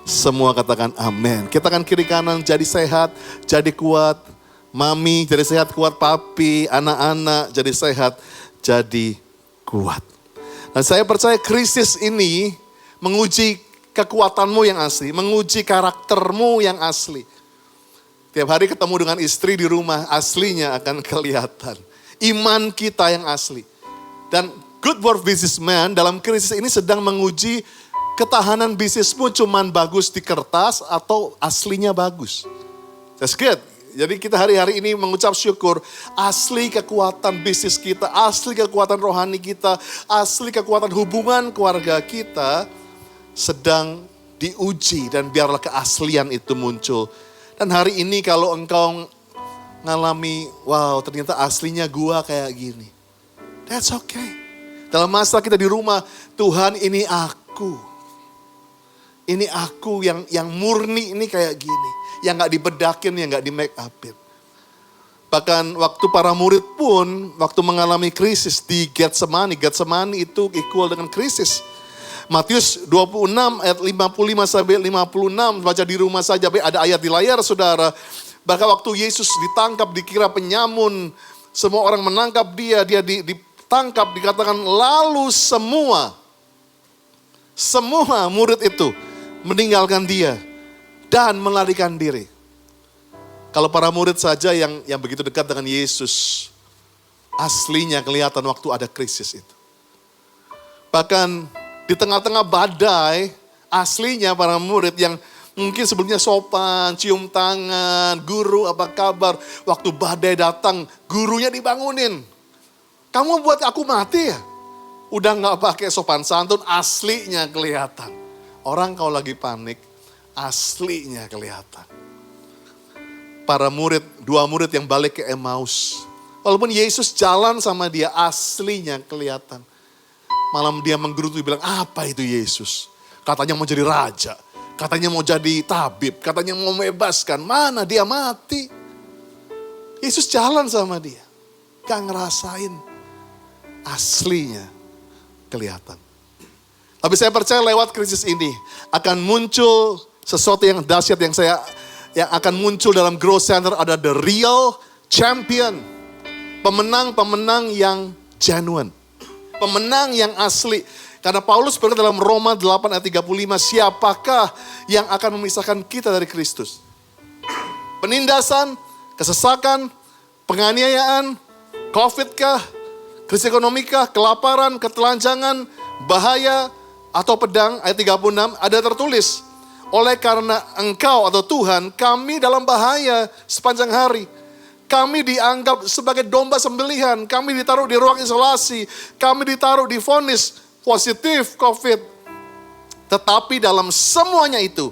Semua katakan amin. Kita akan kiri kanan jadi sehat, jadi kuat. Mami jadi sehat, kuat. Papi, anak-anak jadi sehat, jadi kuat. Dan saya percaya krisis ini menguji kekuatanmu yang asli, menguji karaktermu yang asli. Tiap hari ketemu dengan istri di rumah, aslinya akan kelihatan. Iman kita yang asli. Dan good work businessman dalam krisis ini sedang menguji ketahanan bisnismu cuman bagus di kertas atau aslinya bagus. That's good. Jadi kita hari-hari ini mengucap syukur asli kekuatan bisnis kita, asli kekuatan rohani kita, asli kekuatan hubungan keluarga kita sedang diuji dan biarlah keaslian itu muncul. Dan hari ini kalau engkau ngalami, wow ternyata aslinya gua kayak gini. That's okay. Dalam masa kita di rumah, Tuhan ini aku. Ini aku yang murni ini kayak gini. Yang gak dibedakin, yang gak di make upin. Bahkan waktu para murid pun, waktu mengalami krisis di Getsemani itu equal dengan krisis. Matius 26 ayat 55 sampai 56, baca di rumah saja, ada ayat di layar saudara. Bahkan waktu Yesus ditangkap, dikira penyamun, semua orang menangkap dia ditangkap, dikatakan lalu semua murid itu meninggalkan dia dan melarikan diri. Kalau para murid saja yang begitu dekat dengan Yesus, aslinya kelihatan waktu ada krisis itu. Bahkan di tengah-tengah badai, aslinya para murid yang mungkin sebelumnya sopan, cium tangan, guru apa kabar. Waktu badai datang, gurunya dibangunin. Kamu buat aku mati ya? Udah gak pakai sopan santun, aslinya kelihatan. Orang kalau lagi panik, aslinya kelihatan. Para murid, 2 murid yang balik ke Emmaus. Walaupun Yesus jalan sama dia, aslinya kelihatan. Malam dia menggerutu, bilang apa itu Yesus? Katanya mau jadi raja. Katanya mau jadi tabib, katanya mau membebaskan. Mana dia mati. Yesus jalan sama dia. Gak ngerasain aslinya kelihatan. Tapi saya percaya lewat krisis ini akan muncul sesuatu yang dahsyat yang akan muncul dalam Growth Center, ada the real champion. Pemenang-pemenang yang genuine. Pemenang yang asli. Karena Paulus berkata dalam Roma 8 ayat 35, siapakah yang akan memisahkan kita dari Kristus? Penindasan, kesesakan, penganiayaan, COVID kah, krisis ekonomi kah, kelaparan, ketelanjangan, bahaya, atau pedang, ayat 36, ada tertulis, oleh karena engkau atau Tuhan, kami dalam bahaya sepanjang hari. Kami dianggap sebagai domba sembelihan, kami ditaruh di ruang isolasi, kami ditaruh di vonis positif COVID. Tetapi dalam semuanya itu,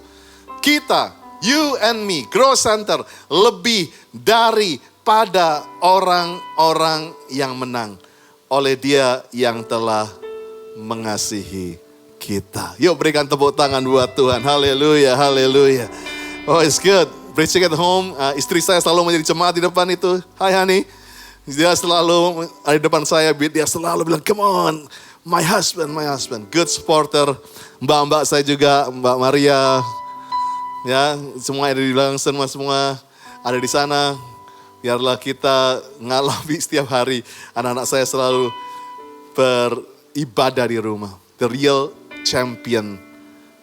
kita, you and me, Growth Center, lebih daripada orang-orang yang menang oleh Dia yang telah mengasihi kita. Yuk berikan tepuk tangan buat Tuhan. Haleluya, haleluya. Oh, it's good. Preaching at home. Istri saya selalu menjadi jemaat di depan itu. Hai honey. Dia selalu ada di depan saya. Dia selalu bilang, come on. My husband. Good supporter. Mbak-mbak saya juga. Mbak Maria. Ya, semua ada di belakang. Semua ada di sana. Biarlah kita ngalami setiap hari. Anak-anak saya selalu beribadah di rumah. The real champion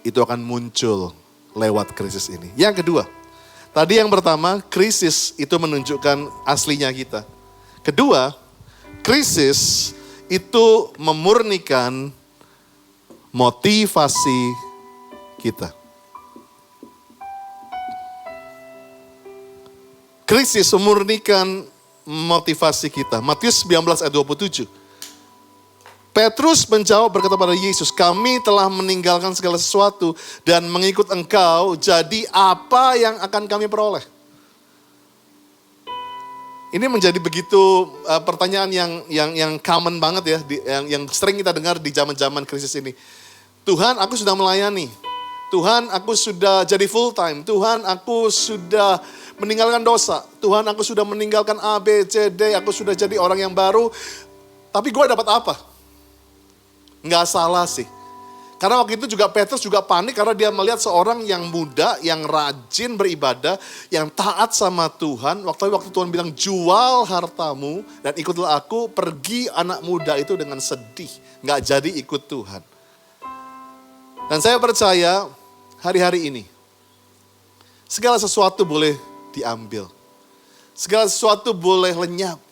itu akan muncul lewat krisis ini. Yang kedua, tadi yang pertama, krisis itu menunjukkan aslinya kita. Kedua, krisis itu memurnikan motivasi kita. Krisis memurnikan motivasi kita. Matius 19 ayat 27. Petrus menjawab berkata pada Yesus, kami telah meninggalkan segala sesuatu dan mengikut engkau, jadi apa yang akan kami peroleh? Ini menjadi begitu pertanyaan yang common banget ya, yang sering kita dengar di zaman-zaman krisis ini. Tuhan, aku sudah melayani. Tuhan, aku sudah jadi full time. Tuhan, aku sudah meninggalkan dosa. Tuhan, aku sudah meninggalkan A, B, C, D. Aku sudah jadi orang yang baru. Tapi gue dapat apa? Nggak salah sih. Karena waktu itu juga Petrus juga panik karena dia melihat seorang yang muda, yang rajin beribadah, yang taat sama Tuhan. Waktu Tuhan bilang jual hartamu dan ikutlah aku, pergi anak muda itu dengan sedih. Nggak jadi ikut Tuhan. Dan saya percaya hari-hari ini segala sesuatu boleh diambil. Segala sesuatu boleh lenyap.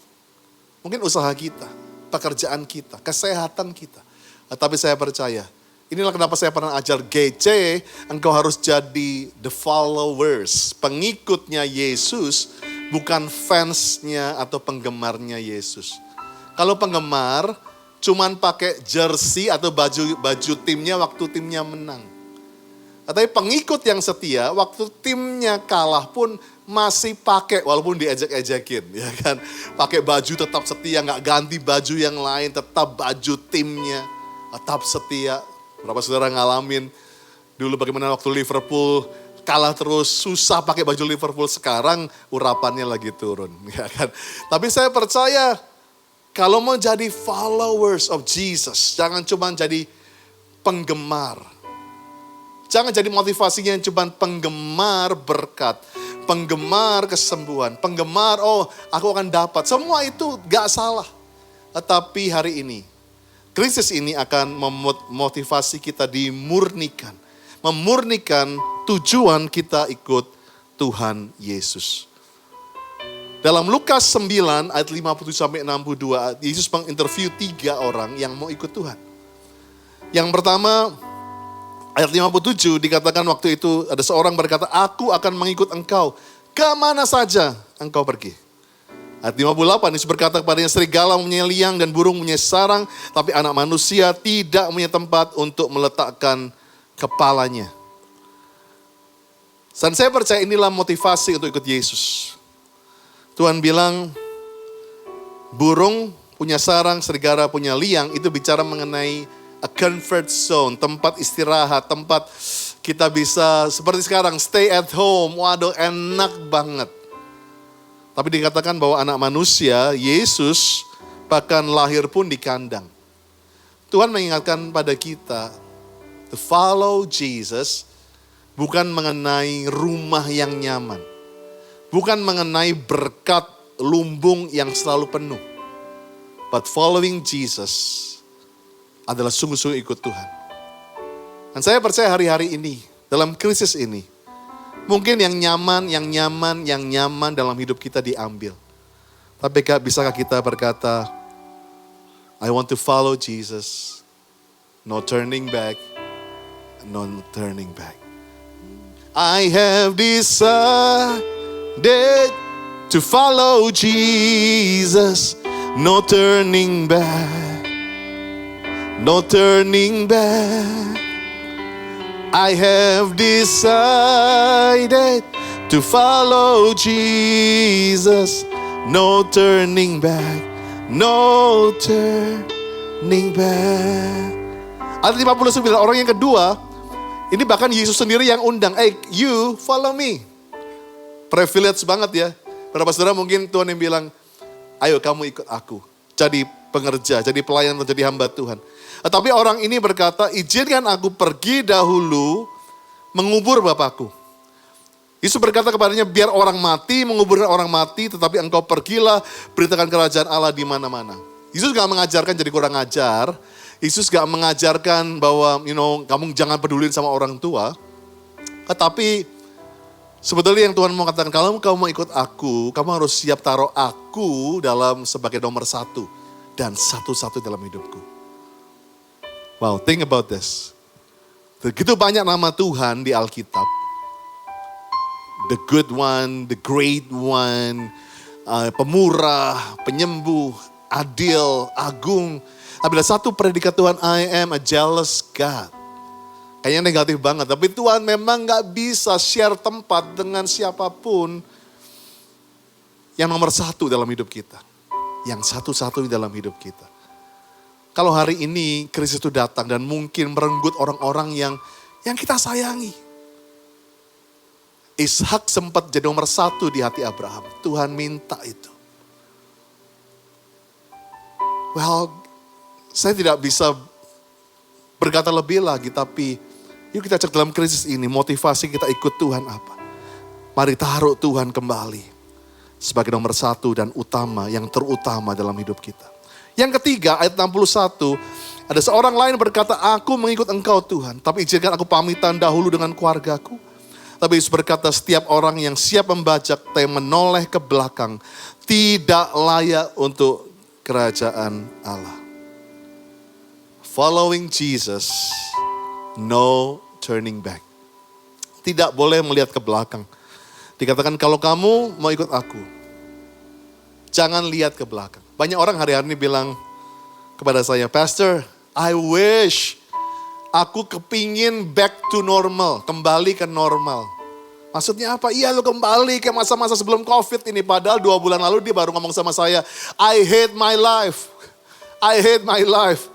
Mungkin usaha kita, pekerjaan kita, kesehatan kita. Tapi saya percaya, inilah kenapa saya pernah ajar GC, engkau harus jadi the followers, pengikutnya Yesus, bukan fansnya atau penggemarnya Yesus. Kalau penggemar, cuman pakai jersey atau baju timnya waktu timnya menang. Tapi pengikut yang setia, waktu timnya kalah pun masih pakai, walaupun diejek-ejekin, ya kan. Pakai baju tetap setia, nggak ganti baju yang lain, tetap baju timnya. Tetap setia. Berapa saudara ngalamin dulu bagaimana waktu Liverpool kalah terus, susah pakai baju Liverpool, sekarang urapannya lagi turun. Ya kan? Tapi saya percaya kalau mau jadi followers of Jesus, jangan cuma jadi penggemar. Jangan jadi motivasinya yang cuma penggemar berkat, penggemar kesembuhan, penggemar aku akan dapat. Semua itu gak salah. Tetapi hari ini, krisis ini akan memotivasi kita dimurnikan. Memurnikan tujuan kita ikut Tuhan Yesus. Dalam Lukas 9 ayat 57-62, Yesus menginterview 3 orang yang mau ikut Tuhan. Yang pertama, ayat 57 dikatakan waktu itu ada seorang berkata, aku akan mengikut engkau kemana saja engkau pergi. Ayat 58, Yesus berkata kepadanya, serigala mempunyai liang dan burung mempunyai sarang, tapi anak manusia tidak punya tempat untuk meletakkan kepalanya. Dan saya percaya inilah motivasi untuk ikut Yesus. Tuhan bilang, burung punya sarang, serigala punya liang, itu bicara mengenai a comfort zone, tempat istirahat, tempat kita bisa seperti sekarang stay at home. Waduh, enak banget. Tapi dikatakan bahwa anak manusia, Yesus bahkan lahir pun di kandang. Tuhan mengingatkan pada kita, to follow Jesus bukan mengenai rumah yang nyaman. Bukan mengenai berkat lumbung yang selalu penuh. But following Jesus adalah sungguh-sungguh ikut Tuhan. Dan saya percaya hari-hari ini, dalam krisis ini, mungkin yang nyaman dalam hidup kita diambil. Tapi bisakah kita berkata, I want to follow Jesus, no turning back, no turning back. I have decided to follow Jesus, no turning back, no turning back. I have decided to follow Jesus, no turning back, no turning back. Ayat 59, orang yang kedua, ini bahkan Yesus sendiri yang undang, hey you follow me. Privilege banget ya. Beberapa saudara mungkin Tuhan yang bilang, ayo kamu ikut aku. Jadi pengerja, jadi pelayan, jadi hamba Tuhan. Tapi orang ini berkata, izinkan aku pergi dahulu mengubur Bapakku. Yesus berkata kepadanya, biar orang mati menguburkan orang mati, tetapi engkau pergilah beritakan kerajaan Allah di mana-mana. Yesus gak mengajarkan jadi kurang ajar. Yesus gak mengajarkan bahwa kamu jangan pedulin sama orang tua. Tetapi sebetulnya yang Tuhan mau katakan, kalau kamu mau ikut aku, kamu harus siap taruh aku sebagai nomor satu. Dan satu-satu dalam hidupku. Wow, think about this. Begitu banyak nama Tuhan di Alkitab. The good one, the great one, pemurah, penyembuh, adil, agung. Tapi ada satu predikat Tuhan, I am a jealous God. Kayaknya negatif banget, tapi Tuhan memang gak bisa share tempat dengan siapapun yang nomor satu dalam hidup kita. Yang satu-satu dalam hidup kita. Kalau hari ini krisis itu datang dan mungkin merenggut orang-orang yang kita sayangi. Ishak sempat jadi nomor satu di hati Abraham. Tuhan minta itu. Well, saya tidak bisa berkata lebih lagi, tapi yuk kita cek dalam krisis ini, motivasi kita ikut Tuhan apa. Mari taruh Tuhan kembali sebagai nomor satu dan utama, yang terutama dalam hidup kita. Yang ketiga, ayat 61, ada seorang lain berkata, aku mengikut engkau Tuhan, tapi izinkan aku pamitan dahulu dengan keluargaku. Tapi Yesus berkata, setiap orang yang siap membajak tapi menoleh ke belakang, tidak layak untuk kerajaan Allah. Following Jesus, no turning back. Tidak boleh melihat ke belakang. Dikatakan kalau kamu mau ikut aku, jangan lihat ke belakang. Banyak orang hari-hari ini bilang kepada saya, Pastor, I wish aku kepingin back to normal, kembali ke normal. Maksudnya apa? Iya lu kembali ke masa-masa sebelum COVID ini. Padahal 2 bulan lalu dia baru ngomong sama saya, I hate my life. I hate my life.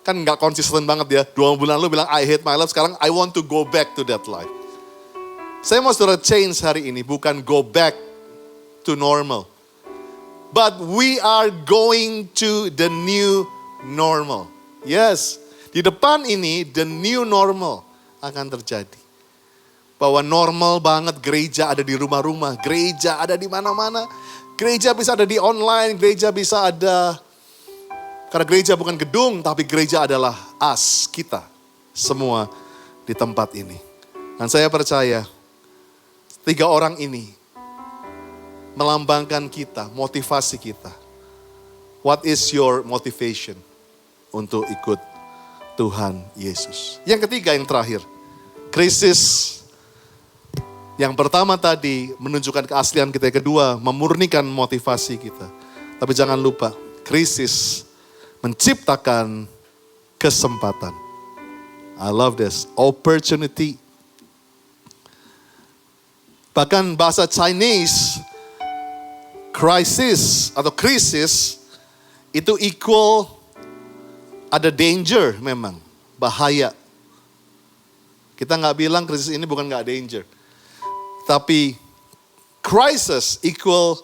Kan gak konsisten banget ya. 2 bulan lalu bilang I hate my life, sekarang I want to go back to that life. Saya mau saudara change hari ini, bukan go back to normal. But we are going to the new normal. Yes, di depan ini the new normal akan terjadi. Bahwa normal banget gereja ada di rumah-rumah, gereja ada di mana-mana. Gereja bisa ada di online, gereja bisa ada. Karena gereja bukan gedung, tapi gereja adalah us, kita. Semua di tempat ini. Dan saya percaya 3 orang ini melambangkan kita, motivasi kita. What is your motivation untuk ikut Tuhan Yesus? Yang ketiga, yang terakhir. Krisis yang pertama tadi menunjukkan keaslian kita. Yang kedua, memurnikan motivasi kita. Tapi jangan lupa, krisis menciptakan kesempatan. I love this. Opportunity. Bahkan bahasa Chinese, crisis atau krisis itu equal ada danger memang. bahaya. Kita nggak bilang krisis ini bukan nggak danger. Tapi crisis equal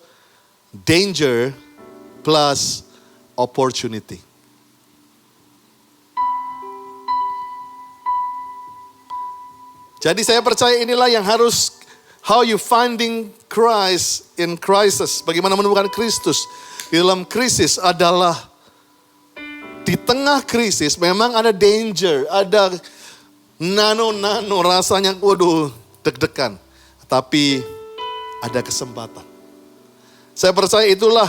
danger plus opportunity. Jadi saya percaya inilah yang harus, how you finding Christ in crisis. Bagaimana menemukan Kristus di dalam krisis adalah, di tengah krisis memang ada danger, ada nano rasanya, waduh deg-degan. Tapi ada kesempatan. Saya percaya itulah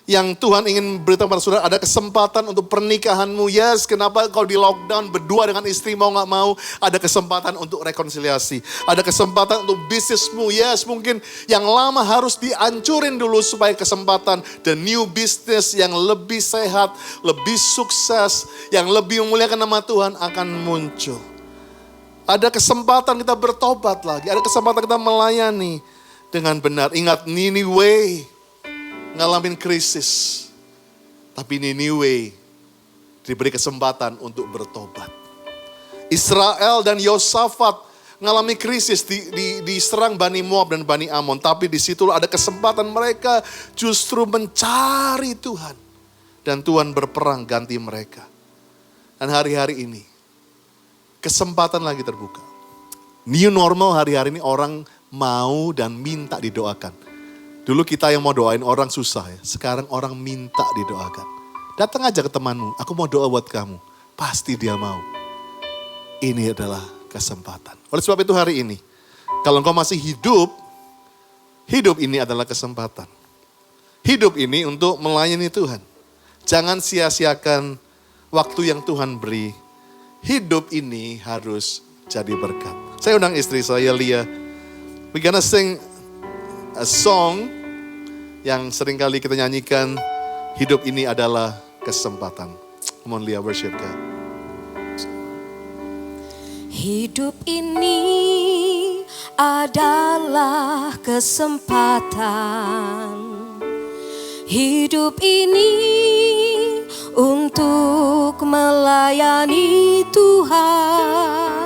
yang Tuhan ingin beritahu pada saudara, ada kesempatan untuk pernikahanmu. Yes, kenapa kau di lockdown berdua dengan istri mau gak mau, ada kesempatan untuk rekonsiliasi. Ada kesempatan untuk bisnismu. Yes, mungkin yang lama harus dihancurin dulu supaya kesempatan the new business yang lebih sehat, lebih sukses, yang lebih memuliakan nama Tuhan akan muncul. Ada kesempatan kita bertobat lagi, ada kesempatan kita melayani dengan benar. Ingat, Niniwe ngalamin krisis, tapi Niniwe diberi kesempatan untuk bertobat. Israel dan Yosafat ngalami krisis, diserang Bani Moab dan Bani Amon, tapi di situ ada kesempatan mereka justru mencari Tuhan, dan Tuhan berperang ganti mereka. Dan hari-hari ini kesempatan lagi terbuka. New normal hari-hari ini, orang mau dan minta didoakan. Dulu kita yang mau doain orang susah ya. Sekarang orang minta didoakan. Datang aja ke temanmu, aku mau doa buat kamu. Pasti dia mau. Ini adalah kesempatan. Oleh sebab itu hari ini, kalau engkau masih hidup, hidup ini adalah kesempatan. Hidup ini untuk melayani Tuhan. Jangan sia-siakan waktu yang Tuhan beri. Hidup ini harus jadi berkat. Saya undang istri saya, Lia. We're gonna sing a song yang seringkali kita nyanyikan, hidup ini adalah kesempatan. Come on, Lia, worship God. Hidup ini adalah kesempatan. Hidup ini untuk melayani Tuhan.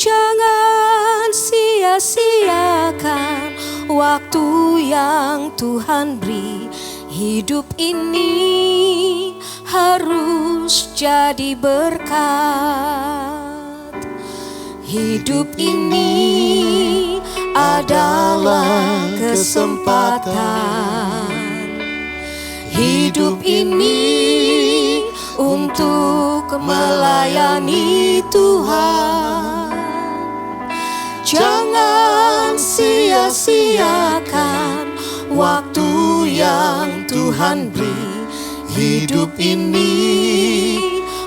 Jangan sia-siakan waktu yang Tuhan beri. Hidup ini harus jadi berkat. Hidup ini adalah kesempatan. Hidup ini untuk melayani Tuhan. Jangan sia-siakan waktu yang Tuhan beri. Hidup ini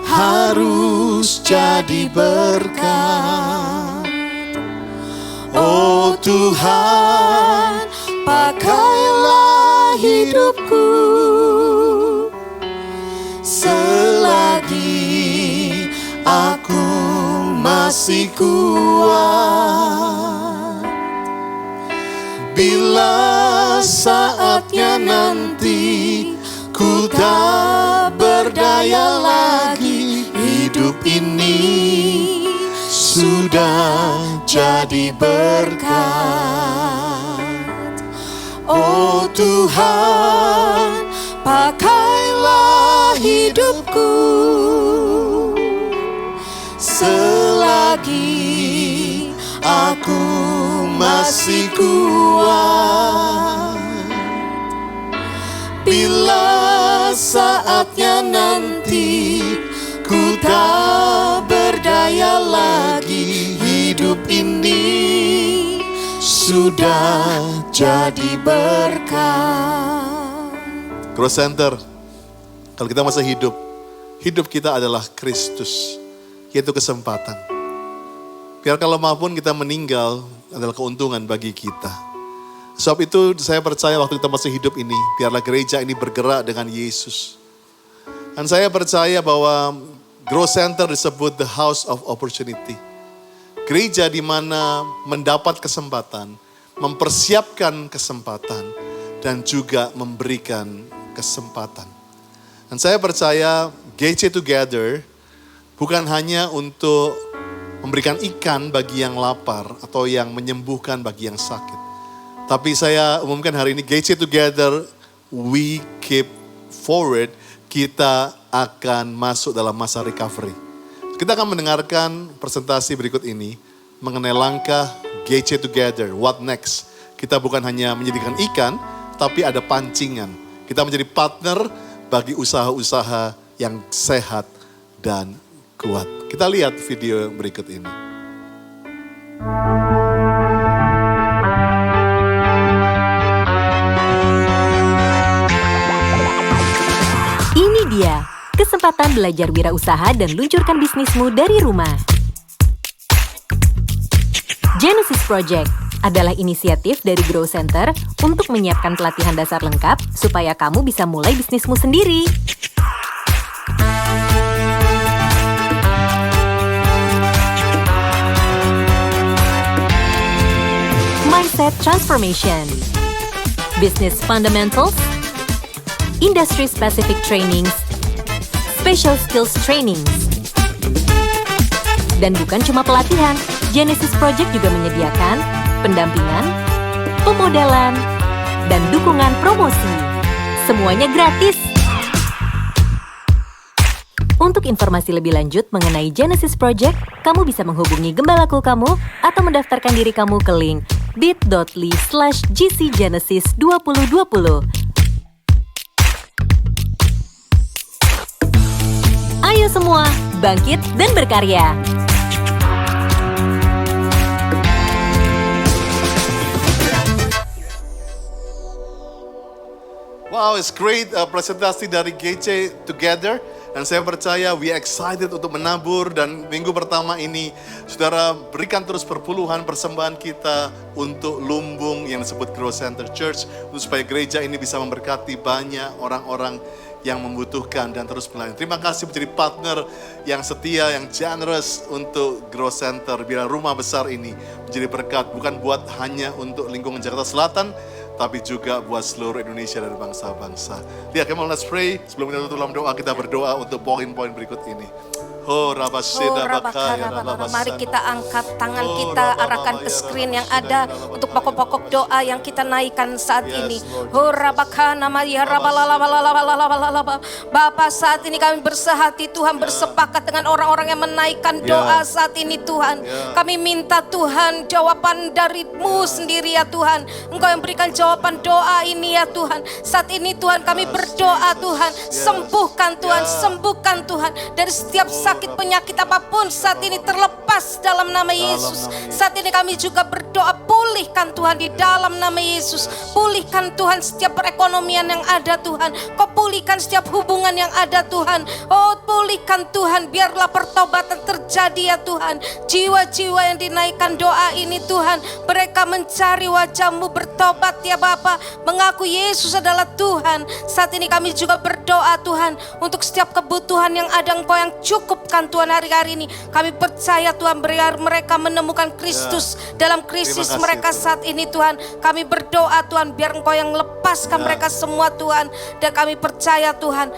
harus jadi berkat. Oh Tuhan, pakailah hidupku selagi aku masih kuat. Bila saatnya nanti ku tak berdaya lagi, hidup ini sudah jadi berkat. Oh Tuhan, pakailah hidupku selagi aku masih kuat. Bila saatnya nanti ku tak berdaya lagi, hidup ini sudah jadi berkat. Growth Center, kalau kita masih hidup, hidup kita adalah Kristus, yaitu kesempatan. Biar kalau maupun kita meninggal adalah keuntungan bagi kita. Sebab itu saya percaya waktu kita masih hidup ini, biarlah gereja ini bergerak dengan Yesus. Dan saya percaya bahwa Growth Center disebut the house of opportunity. Gereja di mana mendapat kesempatan, mempersiapkan kesempatan, dan juga memberikan kesempatan. Dan saya percaya GC Together bukan hanya untuk memberikan ikan bagi yang lapar atau yang menyembuhkan bagi yang sakit. Tapi saya umumkan hari ini, GC Together, we keep forward, kita akan masuk dalam masa recovery. Kita akan mendengarkan presentasi berikut ini mengenai langkah GC Together, what next. Kita bukan hanya menyediakan ikan, tapi ada pancingan. Kita menjadi partner bagi usaha-usaha yang sehat dan kuat. Kita lihat video berikut ini. Ini dia, kesempatan belajar wirausaha dan luncurkan bisnismu dari rumah. Genesis Project adalah inisiatif dari Grow Center untuk menyiapkan pelatihan dasar lengkap supaya kamu bisa mulai bisnismu sendiri. Mindset Transformation, Business Fundamentals, Industry Specific Trainings, Special Skills Trainings. Dan bukan cuma pelatihan, Genesis Project juga menyediakan pendampingan, pemodelan, dan dukungan promosi. Semuanya gratis. Untuk informasi lebih lanjut mengenai Genesis Project, kamu bisa menghubungi gembalaku kamu atau mendaftarkan diri kamu ke link bit.ly/GCGenesis2020. Ayo semua, bangkit dan berkarya. Wow, it's great presentasi dari GC Together. Dan saya percaya we excited untuk menabur, dan minggu pertama ini saudara berikan terus perpuluhan persembahan kita untuk lumbung yang disebut Grow Center Church, untuk supaya gereja ini bisa memberkati banyak orang-orang yang membutuhkan dan terus melayani. Terima kasih menjadi partner yang setia, yang generous untuk Grow Center. Biar rumah besar ini menjadi berkat, bukan buat hanya untuk lingkungan Jakarta Selatan, tapi juga buat seluruh Indonesia dan bangsa-bangsa. Lihat, come on, let's pray. Sebelum kita tutup dalam doa, kita berdoa untuk poin-poin berikut ini. Mari kita angkat tangan kita, arahkan ke screen yang ada untuk pokok-pokok doa yang kita naikkan saat ini. Bapa, saat ini kami bersehati Tuhan, bersepakat dengan orang-orang yang menaikkan doa saat ini Tuhan. Kami minta Tuhan jawaban dari-Mu sendiri ya Tuhan. Engkau yang berikan jawaban doa ini ya Tuhan. Saat ini Tuhan kami berdoa Tuhan, sembuhkan Tuhan, sembuhkan Tuhan dari setiap sakit penyakit apapun saat ini terlepas dalam nama Yesus. Saat ini kami juga berdoa, pulihkan Tuhan di dalam nama Yesus. Pulihkan Tuhan setiap perekonomian yang ada Tuhan. Kau pulihkan setiap hubungan yang ada Tuhan. Oh, pulihkan Tuhan, biarlah pertobatan terjadi ya Tuhan. Jiwa-jiwa yang dinaikkan doa ini Tuhan, mereka mencari wajah-Mu, bertobat ya Bapa, mengaku Yesus adalah Tuhan. Saat ini kami juga berdoa Tuhan untuk setiap kebutuhan yang ada, Engkau yang cukupkan Tuhan hari-hari ini. Kami percaya Tuhan, biar mereka menemukan Kristus dalam krisis mereka saat ini Tuhan. Kami berdoa Tuhan, biar Engkau yang lepaskan mereka semua Tuhan. Dan kami percaya Tuhan,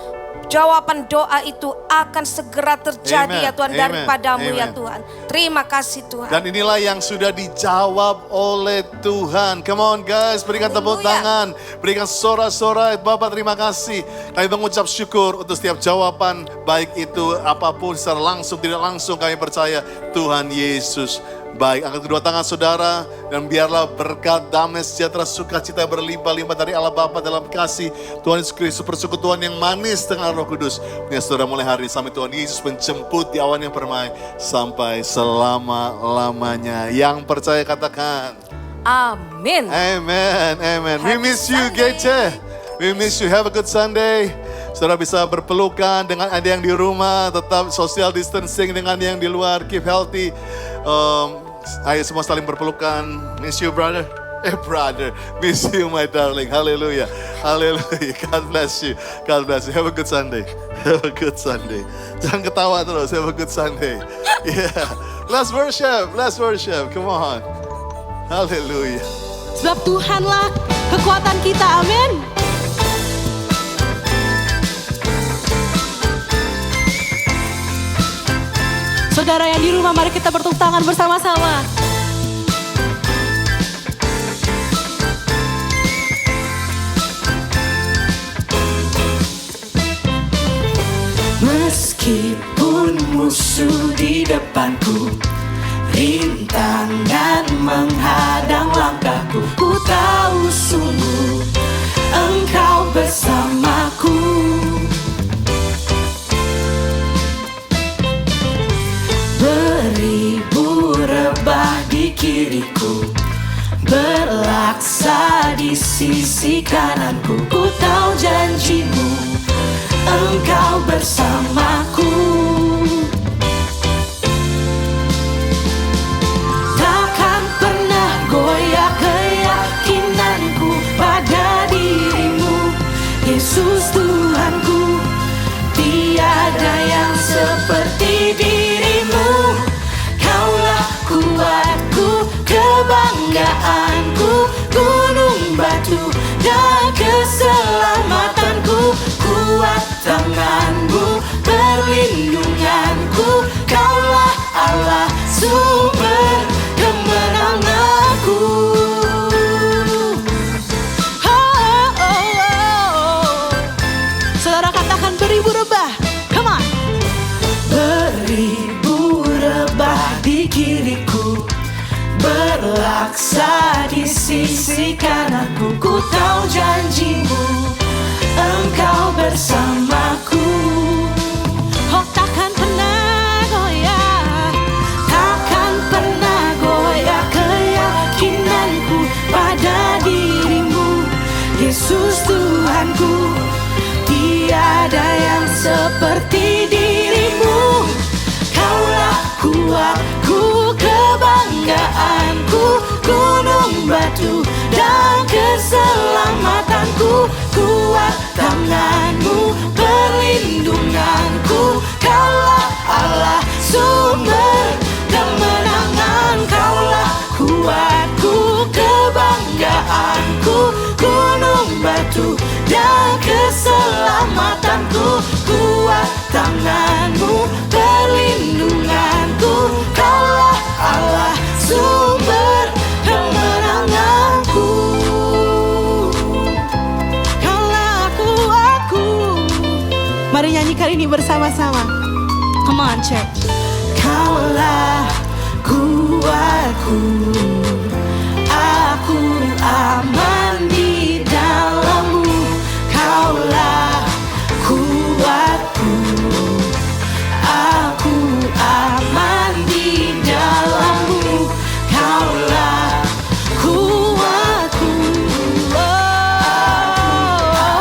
jawaban doa itu akan segera terjadi ya Tuhan, daripada-Mu ya Tuhan. Terima kasih Tuhan. Dan inilah yang sudah dijawab oleh Tuhan. Come on guys, berikan tepuk tangan, berikan sorak-sorai. Bapak terima kasih. Kami mengucap syukur untuk setiap jawaban, baik itu apapun secara langsung tidak langsung. Kami percaya Tuhan Yesus baik. Angkat kedua tangan saudara, dan biarlah berkat, damai, sejahtera, sukacita berlimpah-limpah dari Allah Bapa dalam kasih Tuhan Yesus Kristus, persekutuan yang manis dengan Roh Kudus. Punya saudara mulai hari ini sampai Tuhan Yesus menjemput di awan yang permai sampai selama-lamanya. Yang percaya katakan Amin. Amen, amen. We miss you GC. We miss you. Have a good Sunday. Saudara bisa berpelukan dengan ada yang di rumah, tetap social distancing dengan yang di luar. Keep healthy. Ayo semua saling berpelukan. Miss you brother. Brother. Miss you my darling. Hallelujah. Hallelujah. God bless you. God bless you. Have a good Sunday. Have a good Sunday. Jangan ketawa terus. Have a good Sunday. Yeah. Let's worship. Let's worship. Come on. Hallelujah. Sebab Tuhanlah kekuatan kita, amin. Saudara yang di rumah, mari kita bertepuk tangan bersama-sama. Meskipun musuh di depanku, rintangan menghadang langkahku, ku tahu sungguh Engkau bersamaku. Beribu rebah di kiriku, berlaksa di sisi kananku, ku tahu janjimu Engkau bersamaku. Takkan pernah goyah keyakinanku pada dirimu, Yesus Tuhanku. Tiada yang seperti dirimu. Kaulah kuatku, kebanggaanku, gunung batu dan keselamatanku. Kuat tanganmu, perlindunganku, Kaulah Allah, sumber kemenanganku. Saudara katakan beribu rebah. Come on. Beribu rebah di kiriku, berlaksa di sisi kananku, ku tahu janjimu Engkau bersamaku. Oh, takkan pernah goyah, takkan pernah goyah keyakinanku pada dirimu, Yesus Tuhanku. Tiada yang seperti dirimu. Kaulah kuatku, kebanggaanku, gunung batu dan keselamatanku. Kuat tanganmu, perlindunganku, Kaulah Allah, sumber kemenangan. Kaulah kuatku, kebanggaanku, gunung batu dan keselamatanku. Kuat tanganmu, perlindunganku, Kaulah Allah, sumber kemenanganku. mari nyanyikan ini bersama-sama. Come on, church. Kaulah kuatku, aku aman di dalam-Mu. Kaulah kuatku, aku aman di dalam-Mu. Kaulah kuatku, aku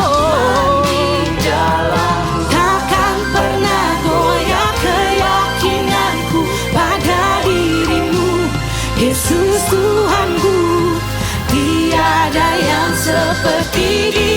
aman di dalam-Mu. Takkan pernah goyah keyakinanku pada diri-Mu, Yesus Tuhanku. Tiada yang seperti Dia.